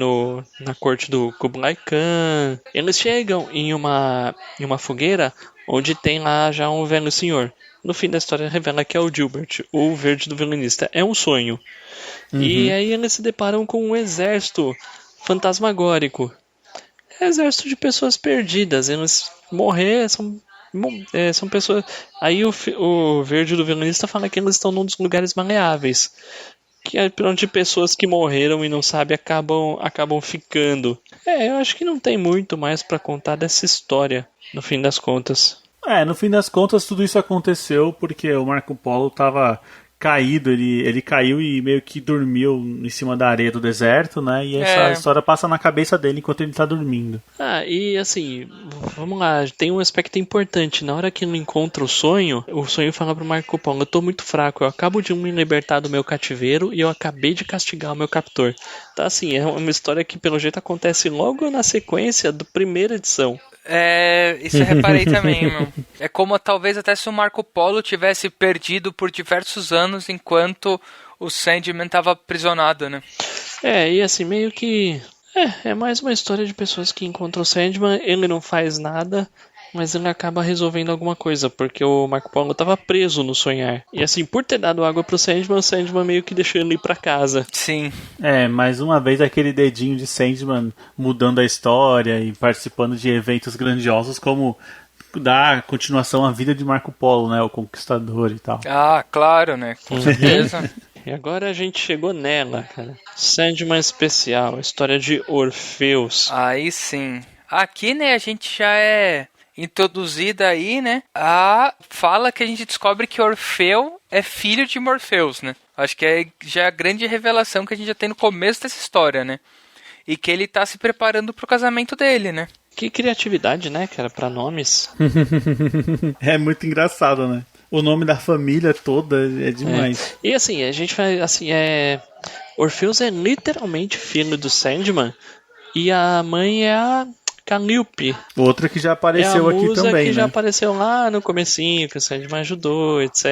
na corte do Kublai Khan. Eles chegam em uma fogueira onde tem lá já um velho senhor. No fim da história revela que é o Gilbert, o verde do violinista. É um sonho. Uhum. E aí eles se deparam com um exército fantasmagórico. Exército de pessoas perdidas. Eles morrer são pessoas... Aí o verde do violinista fala que eles estão num dos lugares maleáveis. Que é onde pessoas que morreram e não sabem acabam ficando. Eu acho que não tem muito mais pra contar dessa história, no fim das contas. No fim das contas tudo isso aconteceu porque o Marco Polo estava caído, ele caiu e meio que dormiu em cima da areia do deserto, né? E essa história passa na cabeça dele enquanto ele tá dormindo. E assim, vamos lá, tem um aspecto importante. Na hora que ele encontra o sonho fala pro Marco Polo: eu tô muito fraco, eu acabo de me libertar do meu cativeiro e eu acabei de castigar o meu captor. Tá, assim, é uma história que pelo jeito acontece logo na sequência da primeira edição. Isso eu reparei também, meu. É como talvez até se o Marco Polo tivesse perdido por diversos anos enquanto o Sandman estava aprisionado, né? E assim, meio que... É mais uma história de pessoas que encontram o Sandman, ele não faz nada, mas ele acaba resolvendo alguma coisa, porque o Marco Polo estava preso no sonhar. E assim, por ter dado água pro Sandman, o Sandman meio que deixou ele ir pra casa. Sim. Mais uma vez aquele dedinho de Sandman mudando a história e participando de eventos grandiosos como dar continuação à vida de Marco Polo, né? O Conquistador e tal. Claro, né? Com certeza. E agora a gente chegou nela, cara. Sandman especial, história de Orfeus. Aí sim. Aqui, né, a gente já é introduzida aí, né, a fala que a gente descobre que Orfeu é filho de Morpheus, né? Acho que já é a grande revelação que a gente já tem no começo dessa história, né? E que ele tá se preparando pro casamento dele, né? Que criatividade, né, cara, pra nomes. É muito engraçado, né? O nome da família toda é demais. E assim, a gente vai, assim, Orfeus é literalmente filho do Sandman e a mãe é a Calliope. Outra que já apareceu aqui também, que né? já apareceu lá no comecinho, que o Sandman ajudou, etc.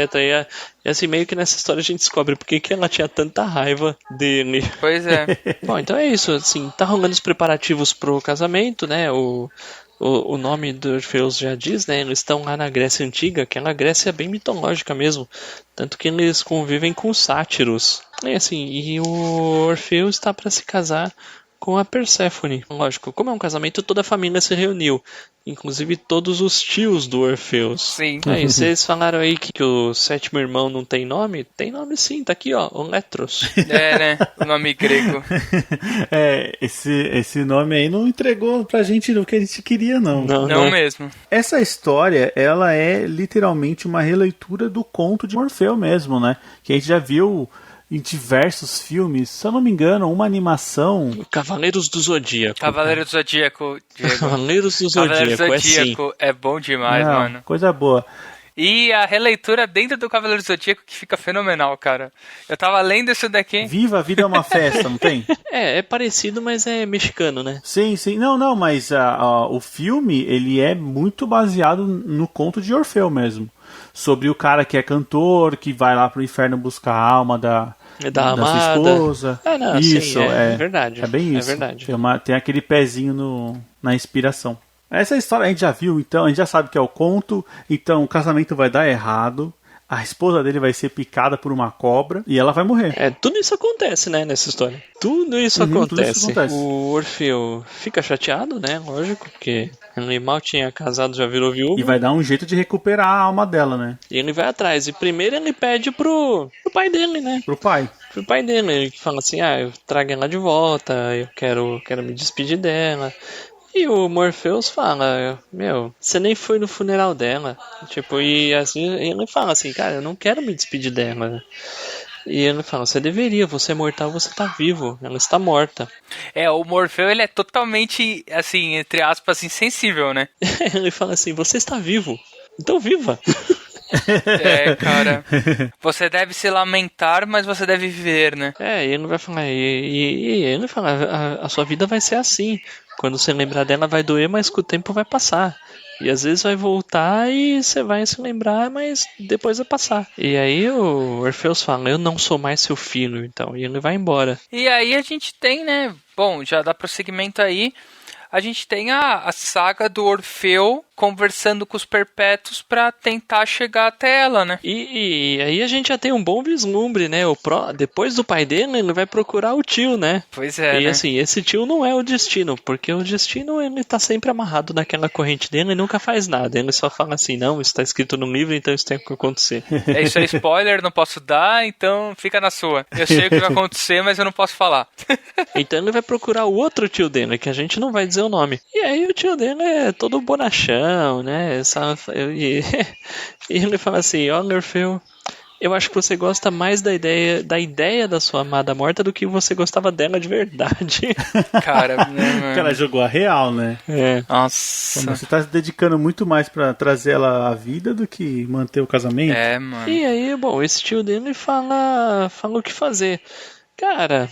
E assim, meio que nessa história a gente descobre por que ela tinha tanta raiva dele. Pois é. Bom, então é isso, assim, tá rolando os preparativos pro casamento, né? O nome do Orfeus já diz, né? Eles estão lá na Grécia Antiga, aquela Grécia bem mitológica mesmo. Tanto que eles convivem com sátiros. E o Orfeus está para se casar com a Perséfone. Lógico, como é um casamento, toda a família se reuniu. Inclusive todos os tios do Orfeus. Sim. Vocês falaram aí que o sétimo irmão não tem nome? Tem nome sim, tá aqui, ó, Oletros. Né? O nome grego. Esse nome aí não entregou pra gente o que a gente queria, não. Não mesmo. Essa história, ela é literalmente uma releitura do conto de Morfeu mesmo, né? Que a gente já viu em diversos filmes, se eu não me engano, uma animação... Cavaleiros do Zodíaco. Cavaleiros do Zodíaco, Diego. Cavaleiros do Zodíaco, Cavaleiros do Zodíaco é bom demais, mano. Coisa boa. E a releitura dentro do Cavaleiro do Zodíaco que fica fenomenal, cara. Eu tava lendo isso daqui. Viva a vida é uma festa, não tem? É parecido, mas é mexicano, né? Sim. Não, mas o filme, ele é muito baseado no conto de Orfeu mesmo. Sobre o cara que é cantor, que vai lá pro inferno buscar a alma da sua esposa. Não, isso, sim, é verdade. É bem isso. É verdade. Tem aquele pezinho na inspiração. Essa história a gente já viu, então, a gente já sabe que é o conto, então o casamento vai dar errado, a esposa dele vai ser picada por uma cobra e ela vai morrer. Tudo isso acontece, né, nessa história. Tudo isso acontece. O Orfeu fica chateado, né, lógico, porque ele mal tinha casado, já virou viúvo. E vai dar um jeito de recuperar a alma dela, né? E ele vai atrás, e primeiro ele pede pro pai dele, né? Pro pai dele, ele fala assim, eu trago ela de volta, eu quero me despedir dela. E o Morpheus fala, você nem foi no funeral dela. Tipo, e assim, ele fala assim, cara, eu não quero me despedir dela. E ele fala, você deveria, você é mortal, você tá vivo, ela está morta. O Morfeu, ele é totalmente, assim, entre aspas, insensível, né? Ele fala assim, você está vivo, então viva. Cara, você deve se lamentar, mas você deve viver, né? E ele vai falar, e ele fala, a sua vida vai ser assim. Quando você lembrar dela vai doer, mas com o tempo vai passar. E às vezes vai voltar e você vai se lembrar, mas depois vai passar. E aí o Orfeus fala, eu não sou mais seu filho, então. E ele vai embora. E aí a gente tem, né, bom, já dá prosseguimento aí, a gente tem a saga do Orfeu conversando com os Perpétuos pra tentar chegar até ela, né? E aí a gente já tem um bom vislumbre, né? Depois do pai dele, ele vai procurar o tio, né? Pois é, E né? assim, esse tio não é o Destino, porque o Destino, ele tá sempre amarrado naquela corrente dele e nunca faz nada. Ele só fala assim, não, isso tá escrito no livro, então isso tem que acontecer. Isso é spoiler, não posso dar, então fica na sua. Eu sei o que vai acontecer, mas eu não posso falar. Então ele vai procurar o outro tio dele, que a gente não vai dizer o nome. E aí o tio dele é todo bonachão, né? E ele fala assim, Orfeu, eu acho que você gosta mais da ideia da sua amada morta do que você gostava dela de verdade. Cara, o cara jogou a real, né? Nossa. Então, você tá se dedicando muito mais pra trazer ela à vida do que manter o casamento. Mano. E aí, bom, esse tio dele fala o que fazer. Cara,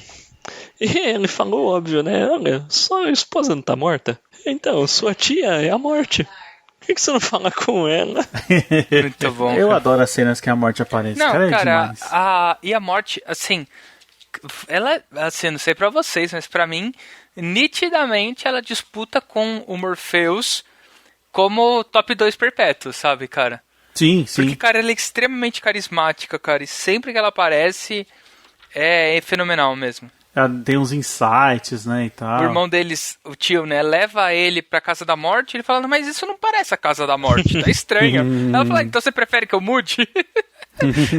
e ele falou óbvio, né? Olha, sua esposa não tá morta? Então, sua tia é a morte. Por que você não fala com ela? Muito bom. Eu adoro as cenas que a morte aparece. Não, cara, cara, demais. e a morte, assim, ela, assim, não sei pra vocês, mas pra mim, nitidamente ela disputa com o Morpheus como top 2 perpétuo, sabe, cara? Sim. Porque, cara, ela é extremamente carismática, cara, e sempre que ela aparece é fenomenal mesmo. Ela tem uns insights, né, e tal. O irmão deles, o tio, né, leva ele pra Casa da Morte, ele fala, mas isso não parece a Casa da Morte, tá estranho. Ela fala, então você prefere que eu mude?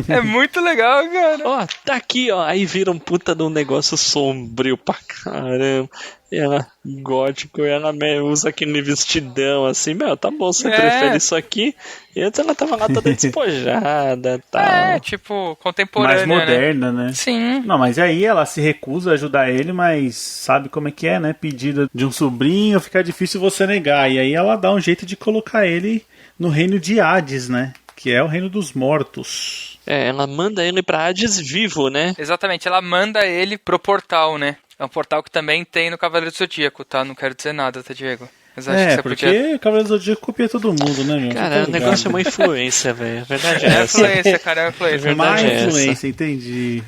É muito legal, cara. Tá aqui, aí vira um puta de um negócio sombrio pra caramba. E ela, gótico, e ela usa aquele vestidão assim, tá bom, você prefere isso aqui? E antes ela tava lá toda despojada, tal. Tipo, contemporânea, mais moderna, né? Sim. Não, mas aí ela se recusa a ajudar ele, mas sabe como é que é, né? Pedido de um sobrinho, fica difícil você negar. E aí ela dá um jeito de colocar ele no reino de Hades, né? Que é o reino dos mortos. Ela manda ele pra Hades vivo, né? Exatamente, ela manda ele pro portal, né? É um portal que também tem no Cavaleiro do Zodíaco, tá? Não quero dizer nada, tá, Diego? Mas acho que você porque podia... o Cavaleiro do Zodíaco copia todo mundo, né, meu? Cara, o negócio é uma influência, velho. A verdade é essa. Influência, cara, é influência. Mais influência, entendi.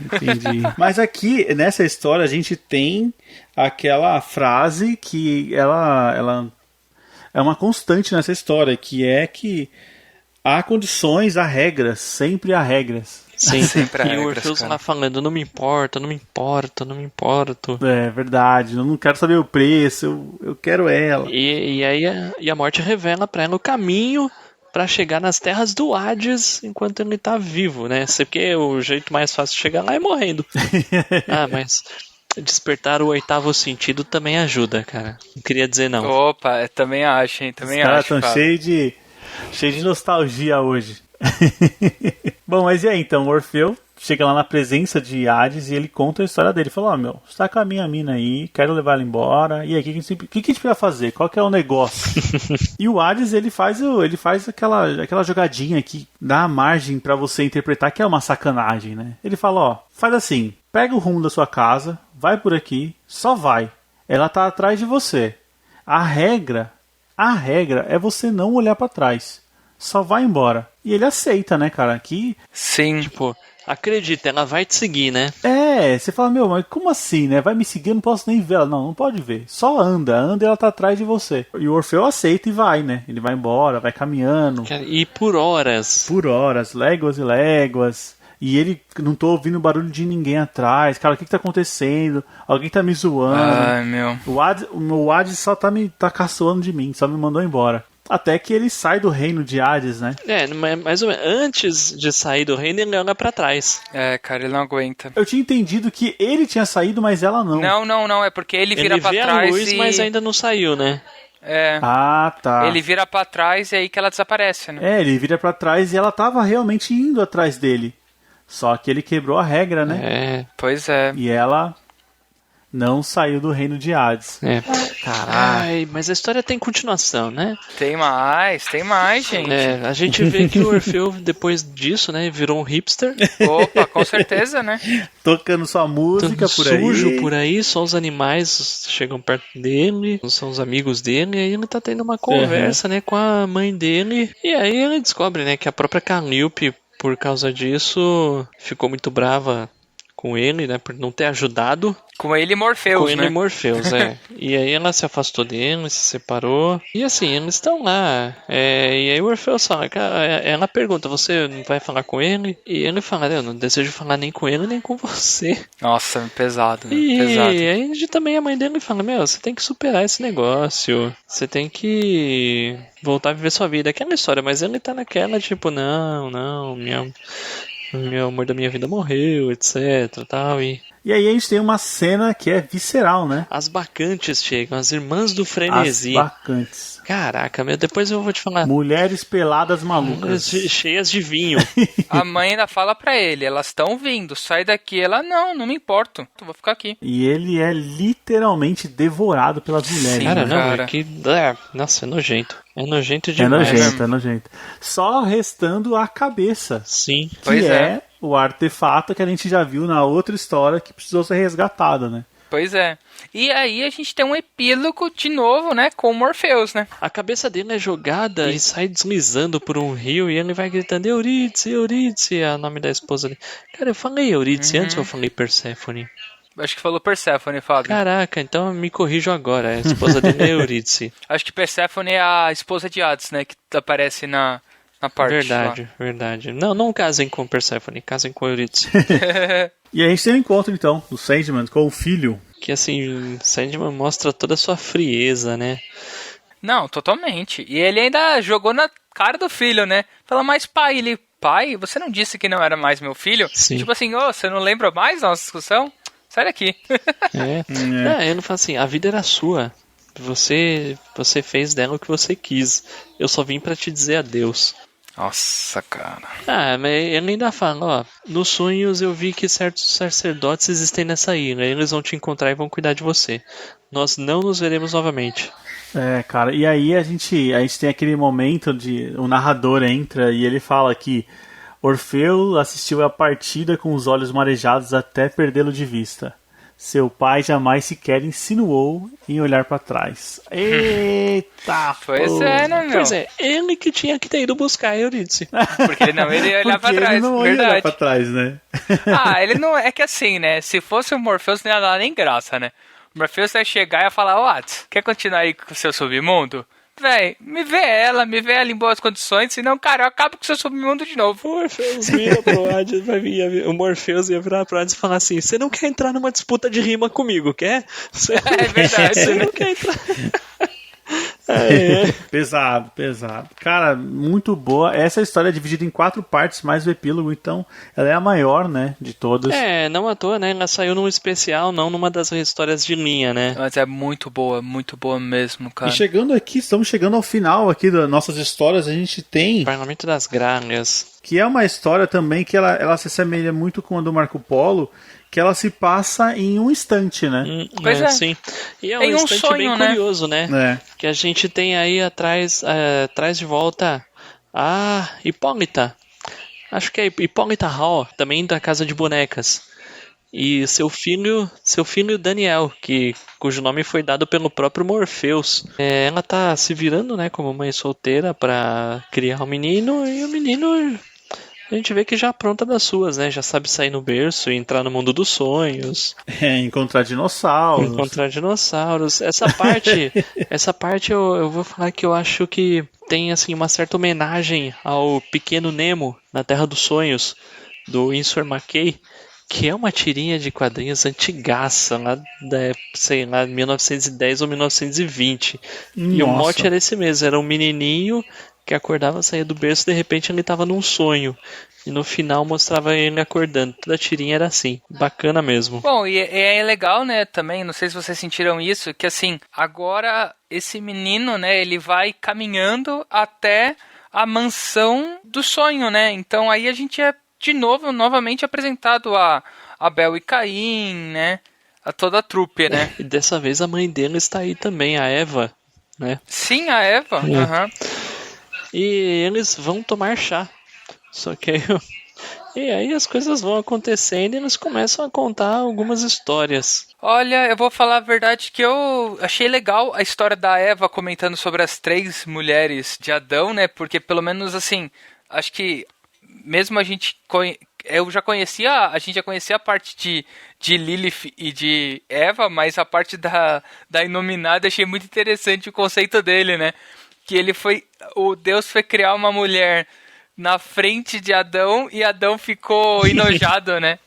Mas aqui, nessa história, a gente tem aquela frase que ela é uma constante nessa história, que é que há condições, há regras, sempre há regras. Sim, sempre há e regras, o Orfeus cara. lá falando, não me importo. É verdade, eu não quero saber o preço, eu quero ela. E aí a morte revela pra ela o caminho pra chegar nas terras do Hades enquanto ele tá vivo, né? Porque o jeito mais fácil de chegar lá é morrendo. Mas despertar o 8º sentido também ajuda, cara. Não queria dizer não. Opa, também acho, hein? Também Os caras acho, estão cheios de nostalgia hoje. Bom, mas e aí então, o Orfeu chega lá na presença de Hades e ele conta a história dele. Fala, meu, você tá com a minha mina aí, quero levar ela embora. E aí, o que a gente precisa fazer? Qual que é o negócio? E o Hades, ele faz aquela jogadinha que dá margem pra você interpretar que é uma sacanagem, né? Ele fala, ó, faz assim, pega o rumo da sua casa, vai por aqui, só vai. Ela tá atrás de você. A regra é você não olhar pra trás. Só vai embora. E ele aceita, né, cara? Que... Sim. Tipo, acredita, ela vai te seguir, né? Você fala, meu, mas como assim, né? Vai me seguir, eu não posso nem ver ela. Não pode ver. Só anda e ela tá atrás de você. E o Orfeu aceita e vai, né? Ele vai embora, vai caminhando. E por horas. Por horas, léguas e léguas. E ele, não tô ouvindo barulho de ninguém atrás. Cara, o que tá acontecendo? Alguém tá me zoando. Ai, meu. O Hades só tá caçoando de mim, só me mandou embora. Até que ele sai do reino de Hades, né? Mais ou menos. Antes de sair do reino, ele anda pra trás. Cara, ele não aguenta. Eu tinha entendido que ele tinha saído, mas ela não. Não. É porque ele vira pra trás a luz, mas ainda não saiu, né? Ah, tá. Ele vira pra trás e aí que ela desaparece, né? Ele vira pra trás e ela tava realmente indo atrás dele. Só que ele quebrou a regra, né? Pois é. E ela não saiu do reino de Hades. Caralho. Mas a história tem continuação, né? Tem mais, gente. A gente vê que o Orfeu, depois disso, né, virou um hipster. Opa, com certeza, né? Tocando sua música por aí. Sujo por aí, só os animais chegam perto dele, são os amigos dele, e aí ele tá tendo uma conversa, né, com a mãe dele. E aí ele descobre, né, que a própria Calliope, por causa disso, ficou muito brava com ele, né, por não ter ajudado. Com ele e Morpheus, Com ele né? e Morpheus, E aí ela se afastou dele, se separou. E assim, eles estão lá. E aí o Orfeus fala, ela pergunta, você não vai falar com ele? E ele fala, eu não desejo falar nem com ele, nem com você. Nossa, pesado, né? E pesado. aí também a mãe dele fala, você tem que superar esse negócio. Você tem que voltar a viver sua vida. Aquela história, mas ele tá naquela, tipo, não, meu amor da minha vida morreu, etc, tal, E aí a gente tem uma cena que é visceral, né? as bacantes chegam, as irmãs do frenesi. As bacantes. Caraca, depois eu vou te falar. Mulheres peladas malucas. Cheias de vinho. A mãe ainda fala pra ele, elas estão vindo, sai daqui. Ela, não me importo, vou ficar aqui. E ele é literalmente devorado pelas mulheres. Sim, né? Cara. Nossa, é nojento. É nojento demais. É nojento. Só restando a cabeça. Sim. Que é o artefato que a gente já viu na outra história que precisou ser resgatado, né? Pois é. E aí a gente tem um epílogo de novo, né? Com o Morpheus, né? A cabeça dele é jogada e sai deslizando por um rio e ele vai gritando Eurídice, é o nome da esposa dele. Cara, eu falei Eurídice antes ou eu falei Perséfone? Acho que falou Perséfone, Fábio. Caraca, então me corrijo agora. A esposa dele é Eurídice. Acho que Perséfone é a esposa de Hades, né? Que aparece na parte. Verdade. Não casem com Perséfone, casem com Eurídice. E a gente tem um encontro, então, do Sandman com o filho. Que, assim, Sandman mostra toda a sua frieza, né? Não, totalmente. E ele ainda jogou na cara do filho, né? Fala, mas pai, você não disse que não era mais meu filho? Sim. Tipo assim, você não lembra mais da nossa discussão? Sai daqui. Ele fala assim, a vida era sua. Você fez dela o que você quis. Eu só vim pra te dizer adeus. Nossa, cara. Mas ele ainda fala, nos sonhos eu vi que certos sacerdotes existem nessa ilha. Eles vão te encontrar e vão cuidar de você. Nós não nos veremos novamente. Cara, e aí a gente tem aquele momento de o narrador entra e ele fala que Orfeu assistiu a partida com os olhos marejados até perdê-lo de vista. Seu pai jamais sequer insinuou em olhar pra trás. Eita! Pois é, né, meu? Pois é, ele que tinha que ter ido buscar a Eurídice. Porque ele não ia olhar pra trás, ele não verdade. ia olhar pra trás, né? Ele não... É que assim, né? Se fosse o Morpheus, não ia dar nem graça, né? O Morpheus ia chegar e ia falar, quer continuar aí com o seu submundo? Véi, me vê ela em boas condições, senão, cara, eu acabo com o seu submundo de novo. O Morpheus vira pro Hades, o Morpheus ia virar pro Hades e falar assim, você não quer entrar numa disputa de rima comigo, quer? É verdade. Você não quer entrar... Pesado. Cara, muito boa. Essa história é dividida em 4 partes, mais o epílogo, então ela é a maior, né, de todas. Não à toa, né? Ela saiu num especial, não numa das histórias de linha, né? Mas é muito boa mesmo, cara. E estamos chegando ao final aqui das nossas histórias, a gente tem... Parlamento das Gralhas. Que é uma história também que ela se assemelha muito com a do Marco Polo, que ela se passa em um instante, né? Pois é. Sim. E é um Em um instante sonho, bem né? curioso, né? É. Que a gente tem aí atrás de volta a Hipólita. Acho que é Hipólita Hall, também da Casa de Bonecas. E seu filho Daniel, cujo nome foi dado pelo próprio Morpheus. Ela tá se virando, né, como mãe solteira para criar um menino, e o menino a gente vê que já apronta das suas, né? Já sabe sair no berço e entrar no mundo dos sonhos. Encontrar dinossauros. Essa parte eu vou falar que eu acho que tem assim uma certa homenagem ao Pequeno Nemo na Terra dos Sonhos, do Winsor McCay, que é uma tirinha de quadrinhos antigaça, lá sei lá, 1910 ou 1920. Nossa. E o mote era esse mesmo, era um menininho que acordava, saía do berço, de repente ele estava num sonho. E no final mostrava ele acordando. Toda a tirinha era assim. Bacana mesmo. Bom, e é legal, né, também, não sei se vocês sentiram isso, que assim, agora esse menino, né, ele vai caminhando até a mansão do sonho, né? Então aí a gente é novamente apresentado a Abel e Caim, né? A toda a trupe, né? E dessa vez a mãe dele está aí também, a Eva, né? Sim, a Eva. Aham. E eles vão tomar chá. Só que e aí as coisas vão acontecendo e eles começam a contar algumas histórias. Olha, eu vou falar a verdade que eu achei legal a história da Eva comentando sobre as 3 mulheres de Adão, né? Porque pelo menos assim, acho que mesmo a gente a gente já conhecia a parte de Lilith e de Eva, mas a parte da Inominada achei muito interessante o conceito dele, né? Que Deus foi criar uma mulher na frente de Adão e Adão ficou enojado, né?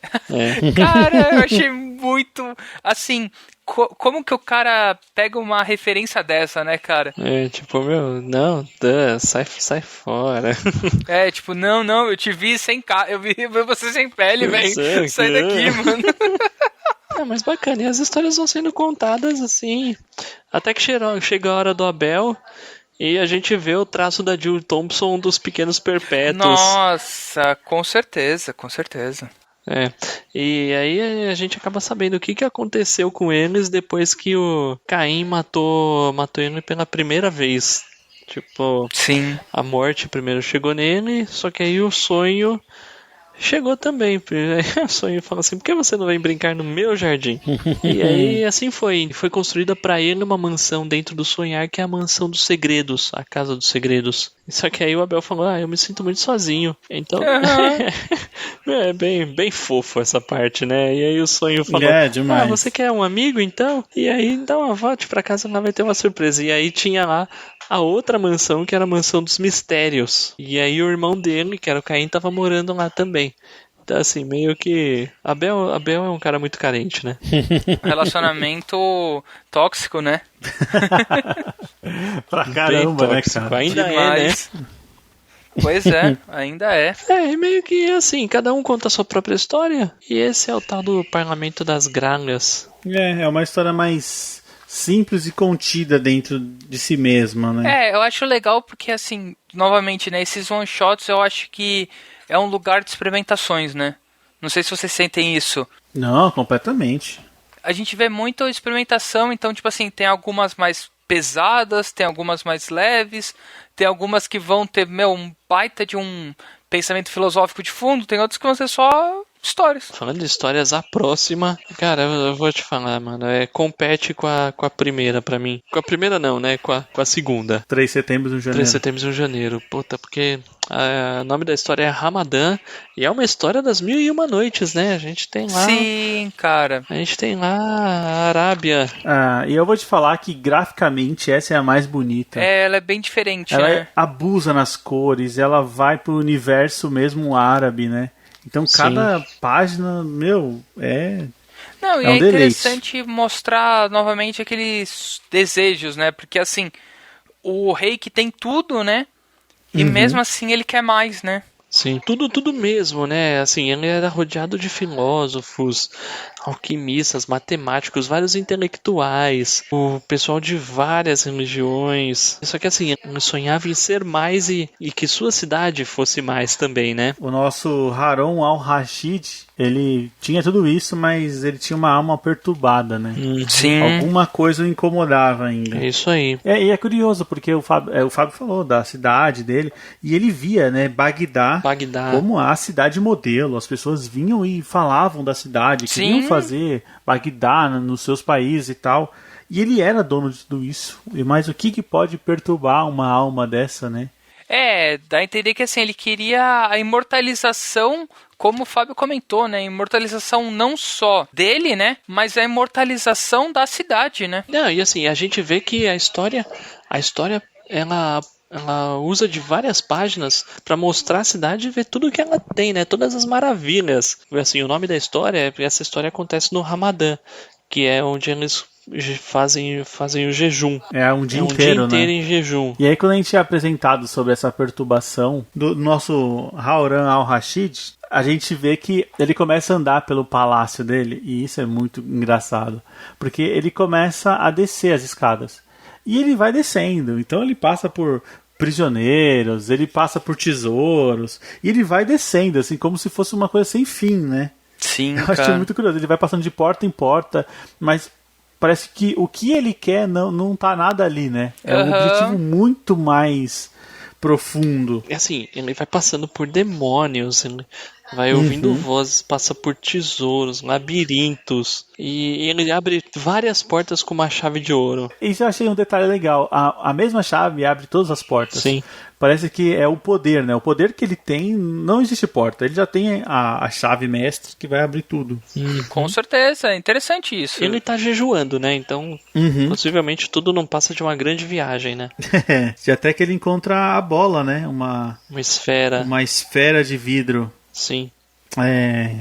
Cara, eu achei muito, assim, como que o cara pega uma referência dessa, né, cara? Tipo, não, sai fora. Tipo, não, eu te vi sem eu vi você sem pele, velho. Sai daqui, mano. Mas bacana, e as histórias vão sendo contadas assim, até que chega a hora do Abel. E a gente vê o traço da Jill Thompson dos Pequenos Perpétuos. Nossa, com certeza. E aí a gente acaba sabendo o que aconteceu com eles depois que o Caim matou ele pela primeira vez. Tipo, sim. A morte primeiro chegou nele, só que aí o sonho chegou também. O sonho fala assim: por que você não vem brincar no meu jardim? E aí assim foi construída para ele uma mansão dentro do sonhar, que é a mansão dos segredos, a casa dos segredos. Só que aí o Abel falou: eu me sinto muito sozinho. Então é bem fofo essa parte, né? E aí o sonho falou: demais. Você quer um amigo então? E aí então volte pra casa, lá vai ter uma surpresa. E aí tinha lá a outra mansão, que era a mansão dos mistérios. E aí o irmão dele, que era o Caim, tava morando lá também. Então, assim, meio que... Abel é um cara muito carente, né? Relacionamento tóxico, né? Pra caramba, né, cara? Ainda demais. É, né? Pois é, ainda é. E meio que assim, cada um conta a sua própria história. E esse é o tal do Parlamento das Gralhas. É uma história mais simples e contida dentro de si mesma, né? Eu acho legal porque, assim, novamente, né, esses one-shots eu acho que é um lugar de experimentações, né? Não sei se vocês sentem isso. Não, completamente. A gente vê muita experimentação, então, tipo assim, tem algumas mais pesadas, tem algumas mais leves, tem algumas que vão ter, um baita de um pensamento filosófico de fundo, tem outras que vão ser só histórias. Falando de histórias, a próxima, cara, eu vou te falar, mano, compete com a primeira pra mim. Com a primeira não, né? Com a segunda. 3 de setembro de janeiro. 3 de setembro de janeiro. Puta, porque o nome da história é Ramadã e é uma história das 1001 noites, né? A gente tem lá... Sim, cara. A gente tem lá a Arábia. E eu vou te falar que graficamente essa é a mais bonita. Ela é bem diferente, ela né? Abusa nas cores, ela vai pro universo mesmo árabe, né? Então cada página, Não, e é interessante mostrar novamente aqueles desejos, né? Porque assim, o rei que tem tudo, né? E mesmo assim ele quer mais, né? Sim, tudo mesmo, né? Assim, ele era rodeado de filósofos, alquimistas, matemáticos, vários intelectuais, o pessoal de várias religiões. Só que assim, ele sonhava em ser mais e que sua cidade fosse mais também, né? O nosso Harun al-Rashid, ele tinha tudo isso, mas ele tinha uma alma perturbada, né? Sim. Alguma coisa o incomodava ainda. É isso aí. E é curioso, porque o Fábio falou da cidade dele, e ele via, né, Bagdá como a cidade modelo. As pessoas vinham e falavam da cidade, queriam fazer Bagdá nos seus países e tal. E ele era dono de tudo isso. Mas o que pode perturbar uma alma dessa, né? Dá a entender que assim, ele queria a imortalização, como o Fábio comentou, né? Imortalização não só dele, né? Mas a imortalização da cidade, né? Não, e assim, a gente vê que a história ela usa de várias páginas para mostrar a cidade e ver tudo que ela tem, né? Todas as maravilhas. Assim, o nome da história essa história acontece no Ramadã, que é onde eles fazem o jejum. É um dia inteiro, dia inteiro né? em jejum. E aí quando a gente é apresentado sobre essa perturbação do nosso Harun al-Rashid, a gente vê que ele começa a andar pelo palácio dele, e isso é muito engraçado, porque ele começa a descer as escadas. E ele vai descendo, então ele passa por prisioneiros, ele passa por tesouros, e ele vai descendo, assim, como se fosse uma coisa sem fim, né? Sim, Eu achei muito curioso, ele vai passando de porta em porta, mas parece que o que ele quer não tá nada ali, né? É um objetivo muito mais profundo. Assim, ele vai passando por demônios, ele vai ouvindo vozes, passa por tesouros, labirintos, e ele abre várias portas com uma chave de ouro. Isso eu achei um detalhe legal. A mesma chave abre todas as portas. Sim. Parece que é o poder, né? O poder que ele tem, não existe porta. Ele já tem a chave mestre que vai abrir tudo. Com certeza, é interessante isso. Ele tá jejuando, né? Então, possivelmente tudo não passa de uma grande viagem, né? E até que ele encontra a bola, né? Uma esfera. Uma esfera de vidro. Sim.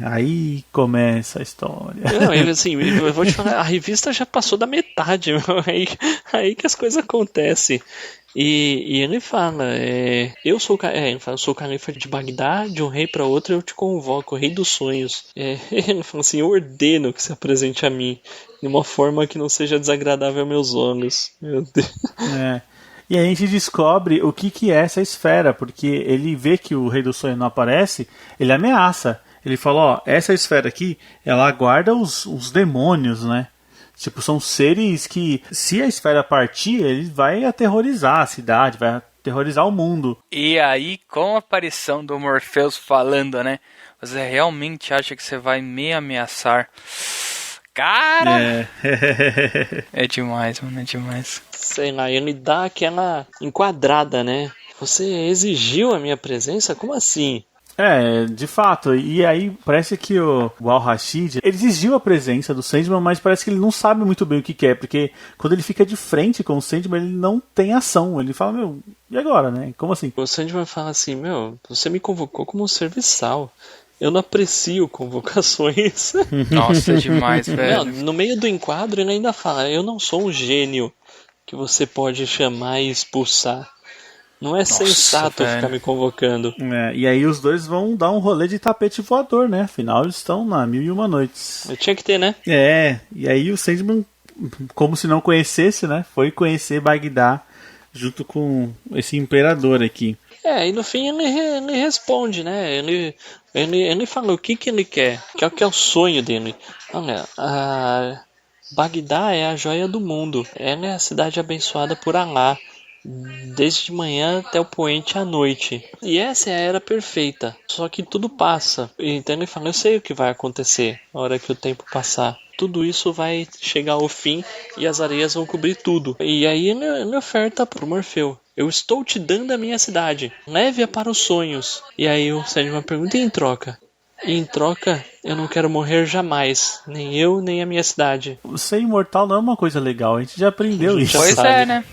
Aí começa a história. Não, ele, assim, eu vou te falar, a revista já passou da metade, aí que as coisas acontecem. E ele fala, eu sou o califa de Bagdá, de um rei para outro eu te convoco, o rei dos sonhos. Ele fala assim, eu ordeno que se apresente a mim, de uma forma que não seja desagradável aos meus olhos. Meu Deus. E a gente descobre o que é essa esfera, porque ele vê que o Rei do Sonho não aparece, ele ameaça. Ele fala, essa esfera aqui, ela guarda os demônios, né? Tipo, são seres que, se a esfera partir, ele vai aterrorizar a cidade, vai aterrorizar o mundo. E aí, com a aparição do Morpheus falando, né? Você realmente acha que você vai me ameaçar? Cara! É demais, mano, é demais. Sei lá, ele dá aquela enquadrada, né? Você exigiu a minha presença? Como assim? De fato. E aí parece que o Al-Rashid, ele exigiu a presença do Sandman, mas parece que ele não sabe muito bem o que quer, porque quando ele fica de frente com o Sandman, ele não tem ação. Ele fala, e agora, né? Como assim? O Sandman fala assim, você me convocou como um serviçal. Eu não aprecio convocações. Nossa, é demais, velho. Não, no meio do enquadro ele ainda fala, eu não sou um gênio que você pode chamar e expulsar. Não é sensato ficar me convocando. E aí os dois vão dar um rolê de tapete voador, né? Afinal, eles estão na 1001 Noites. Eu tinha que ter, né? E aí o Sandman, como se não conhecesse, né? Foi conhecer Bagdá junto com esse imperador aqui. E no fim ele responde, né? Ele fala o que ele quer, que é o sonho dele. Olha, Bagdá é a joia do mundo. Ela é a cidade abençoada por Alá, desde de manhã até o poente à noite. E essa é a era perfeita. Só que tudo passa. Então ele fala, eu sei o que vai acontecer na hora que o tempo passar. Tudo isso vai chegar ao fim e as areias vão cobrir tudo. E aí ele oferta pro Morfeu. Eu estou te dando a minha cidade. Leve-a para os sonhos. E aí o Sandman pergunta, e em troca? E em troca, eu não quero morrer jamais. Nem eu, nem a minha cidade. Ser imortal não é uma coisa legal. A gente já aprendeu isso. Pois é, né?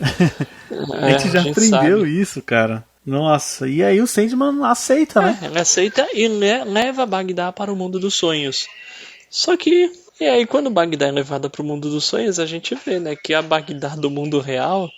A gente já aprendeu isso, cara. Nossa, e aí o Sandman aceita, né? Ele aceita e leva Bagdá para o mundo dos sonhos. Só que, e aí quando Bagdá é levada para o mundo dos sonhos, a gente vê, né, que a Bagdá do mundo real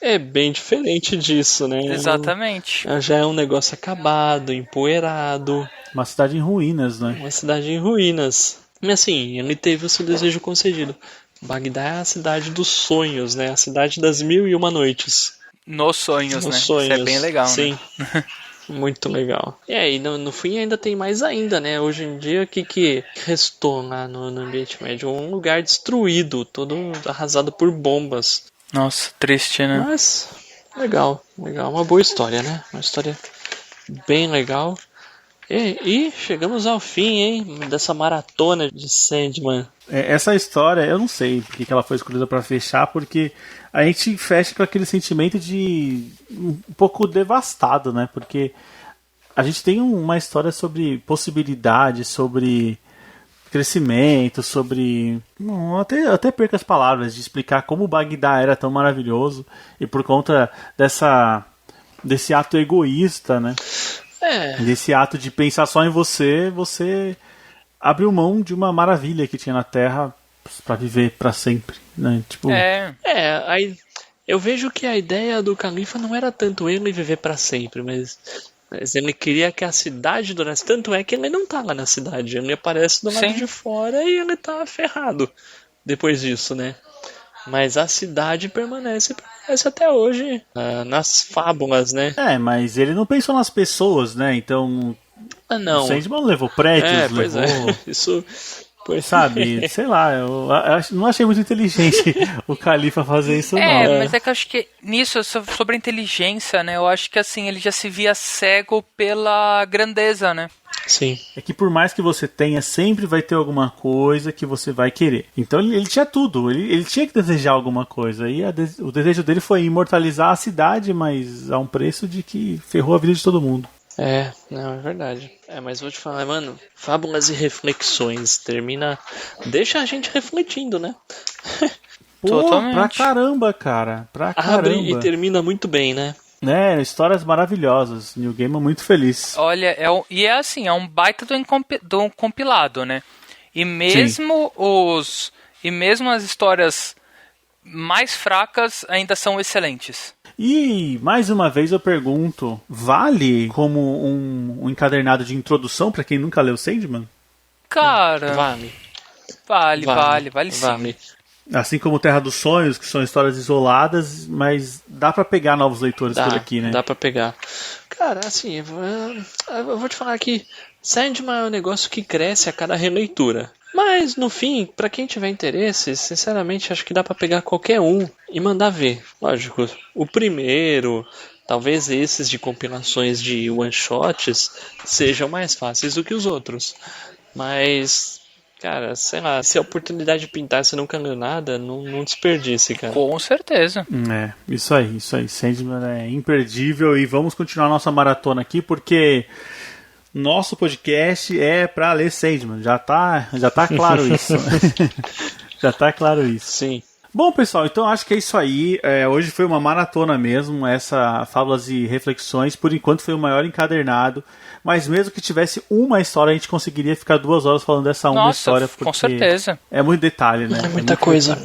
É bem diferente disso, né? Exatamente. Já é um negócio acabado, empoeirado. Uma cidade em ruínas, né? Uma cidade em ruínas. Mas assim, ele teve o seu desejo concedido. Bagdá é a cidade dos sonhos, né? A cidade das 1001 noites. Nos sonhos, Nos né? sonhos. Isso é bem legal, sim. né? Muito legal. E aí, no fim ainda tem mais ainda, né? Hoje em dia, o que restou lá no Oriente Médio? Um lugar destruído, todo arrasado por bombas. Nossa, triste, né? Mas, legal. Uma boa história, né? Uma história bem legal. E chegamos ao fim, hein? Dessa maratona de Sandman. Essa história, eu não sei porque que ela foi escolhida pra fechar, porque a gente fecha com aquele sentimento de um pouco devastado, né? Porque a gente tem uma história sobre possibilidade, sobre crescimento, sobre... Não, até perco as palavras de explicar como o Bagdá era tão maravilhoso e por conta desse ato egoísta, né? Desse ato de pensar só em você abriu mão de uma maravilha que tinha na Terra pra viver pra sempre, né? Tipo... aí eu vejo que a ideia do califa não era tanto ele viver pra sempre, mas ele queria que a cidade durasse. Tanto é que ele não tá lá na cidade, ele aparece do lado de fora e ele tá ferrado depois disso, né? Mas a cidade permanece até hoje, nas fábulas, né? Mas ele não pensou nas pessoas, né? Então... não. O Sandman levou prédios, levou... Isso... Sabe, sei lá, eu não achei muito inteligente o Califa fazer isso, não. Mas é que eu acho que nisso, sobre a inteligência, né? Eu acho que assim, ele já se via cego pela grandeza, né? Sim. É que por mais que você tenha, sempre vai ter alguma coisa que você vai querer. Então ele tinha tudo, ele tinha que desejar alguma coisa. E o desejo dele foi imortalizar a cidade, mas a um preço de que ferrou a vida de todo mundo. Não, é verdade. Mas vou te falar, mano, Fábulas e Reflexões termina... Deixa a gente refletindo, né? Totalmente. Pra caramba, cara. Pra caramba. Abre e termina muito bem, né? Histórias maravilhosas. New Game é muito feliz. Olha, é um baita do compilado, né? E mesmo as histórias mais fracas ainda são excelentes. E, mais uma vez, eu pergunto, vale como um encadernado de introdução pra quem nunca leu Sandman? Cara... Vale sim. Vale. Assim como Terra dos Sonhos, que são histórias isoladas, mas dá pra pegar novos leitores por aqui, né? Dá pra pegar. Cara, assim, eu vou te falar que Sandman é um negócio que cresce a cada releitura. Mas, no fim, pra quem tiver interesse, sinceramente, acho que dá pra pegar qualquer um e mandar ver. Lógico, o primeiro, talvez esses de compilações de one-shots sejam mais fáceis do que os outros. Mas, cara, sei lá, se a oportunidade de pintar você nunca leu nada, não desperdice, cara. Com certeza. Isso aí. Sandman é imperdível e vamos continuar nossa maratona aqui, porque... Nosso podcast é pra ler Sandman. Já tá claro isso. Já tá claro isso. Sim. Bom, pessoal, então acho que é isso aí. Hoje foi uma maratona mesmo, essa Fábulas e Reflexões. Por enquanto foi o maior encadernado. Mas mesmo que tivesse uma história, a gente conseguiria ficar 2 horas falando dessa uma história. Porque com certeza. É muito detalhe, né? Muita coisa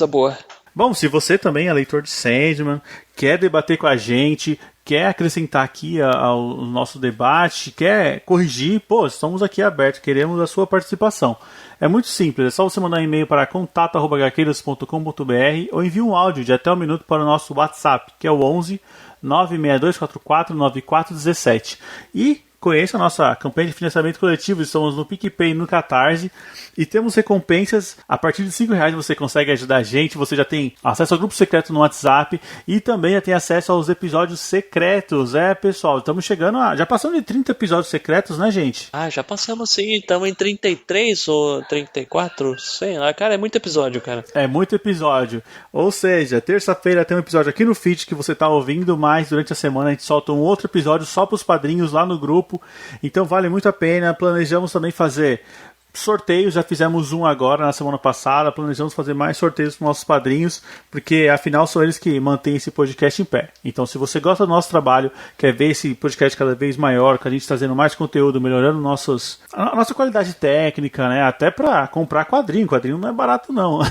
boa. Bom, se você também é leitor de Sandman, quer debater com a gente, quer acrescentar aqui ao nosso debate, quer corrigir, estamos aqui abertos, queremos a sua participação. É muito simples, é só você mandar um e-mail para contato@hqueiros.com.br ou envie um áudio de até 1 minuto para o nosso WhatsApp, que é o 11 96244 9417. E conheça a nossa campanha de financiamento coletivo, estamos no PicPay e no Catarse e temos recompensas. A partir de R$5 você consegue ajudar a gente, você já tem acesso ao grupo secreto no WhatsApp e também já tem acesso aos episódios secretos. Pessoal, estamos chegando já passamos de 30 episódios secretos, né, gente? Já passamos sim, estamos em 33 ou 34, sei lá, cara, é muito episódio, cara. É muito episódio, ou seja, terça-feira tem um episódio aqui no feed que você está ouvindo, mas durante a semana a gente solta um outro episódio só para os padrinhos lá no grupo. Então vale muito a pena. Planejamos também fazer sorteios, já fizemos um agora na semana passada, planejamos fazer mais sorteios para os nossos padrinhos, porque afinal são eles que mantêm esse podcast em pé. Então se você gosta do nosso trabalho, quer ver esse podcast cada vez maior, com a gente trazendo mais conteúdo, melhorando a nossa qualidade técnica, né? Até para comprar quadrinho não é barato não.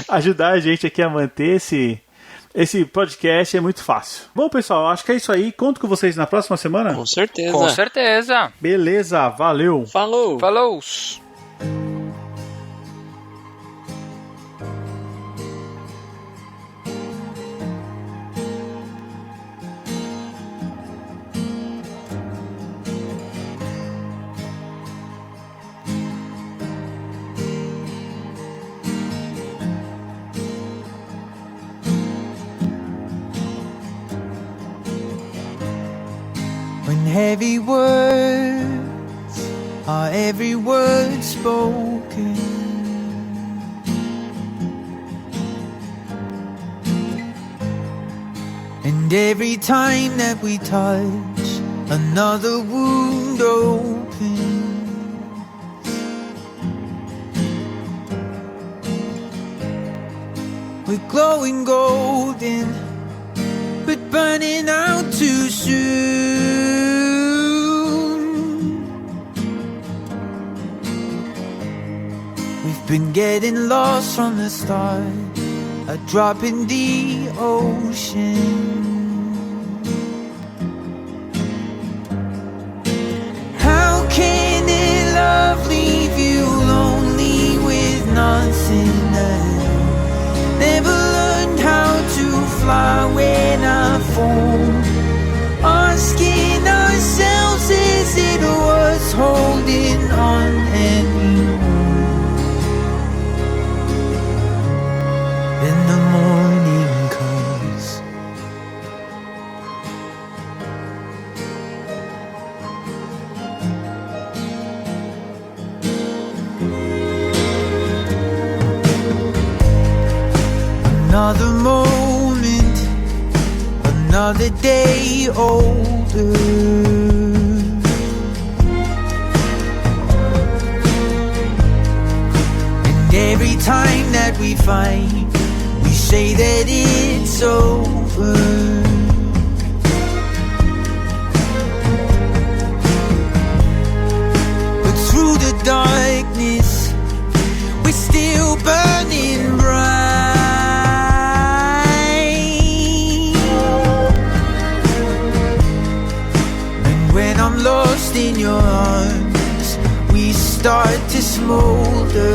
Ajudar a gente aqui a manter esse podcast é muito fácil. Bom, pessoal, acho que é isso aí. Conto com vocês na próxima semana. Com certeza. Com certeza. Beleza, valeu. Falou. Falou. When heavy words are every word spoken, and every time that we touch, another wound opens. We're glowing golden, but burning out too soon. We've been getting lost from the start, a drop in the ocean. How can a love leave you lonely with nothing else? Never learned how to fly when I fall. Asking ourselves, is it worth holding on anymore? Then the morning comes. Another moment, another day older. And every time that we fight, we say that it's over. But through the darkness, we're still burning bright. When I'm lost in your arms, we start to smolder.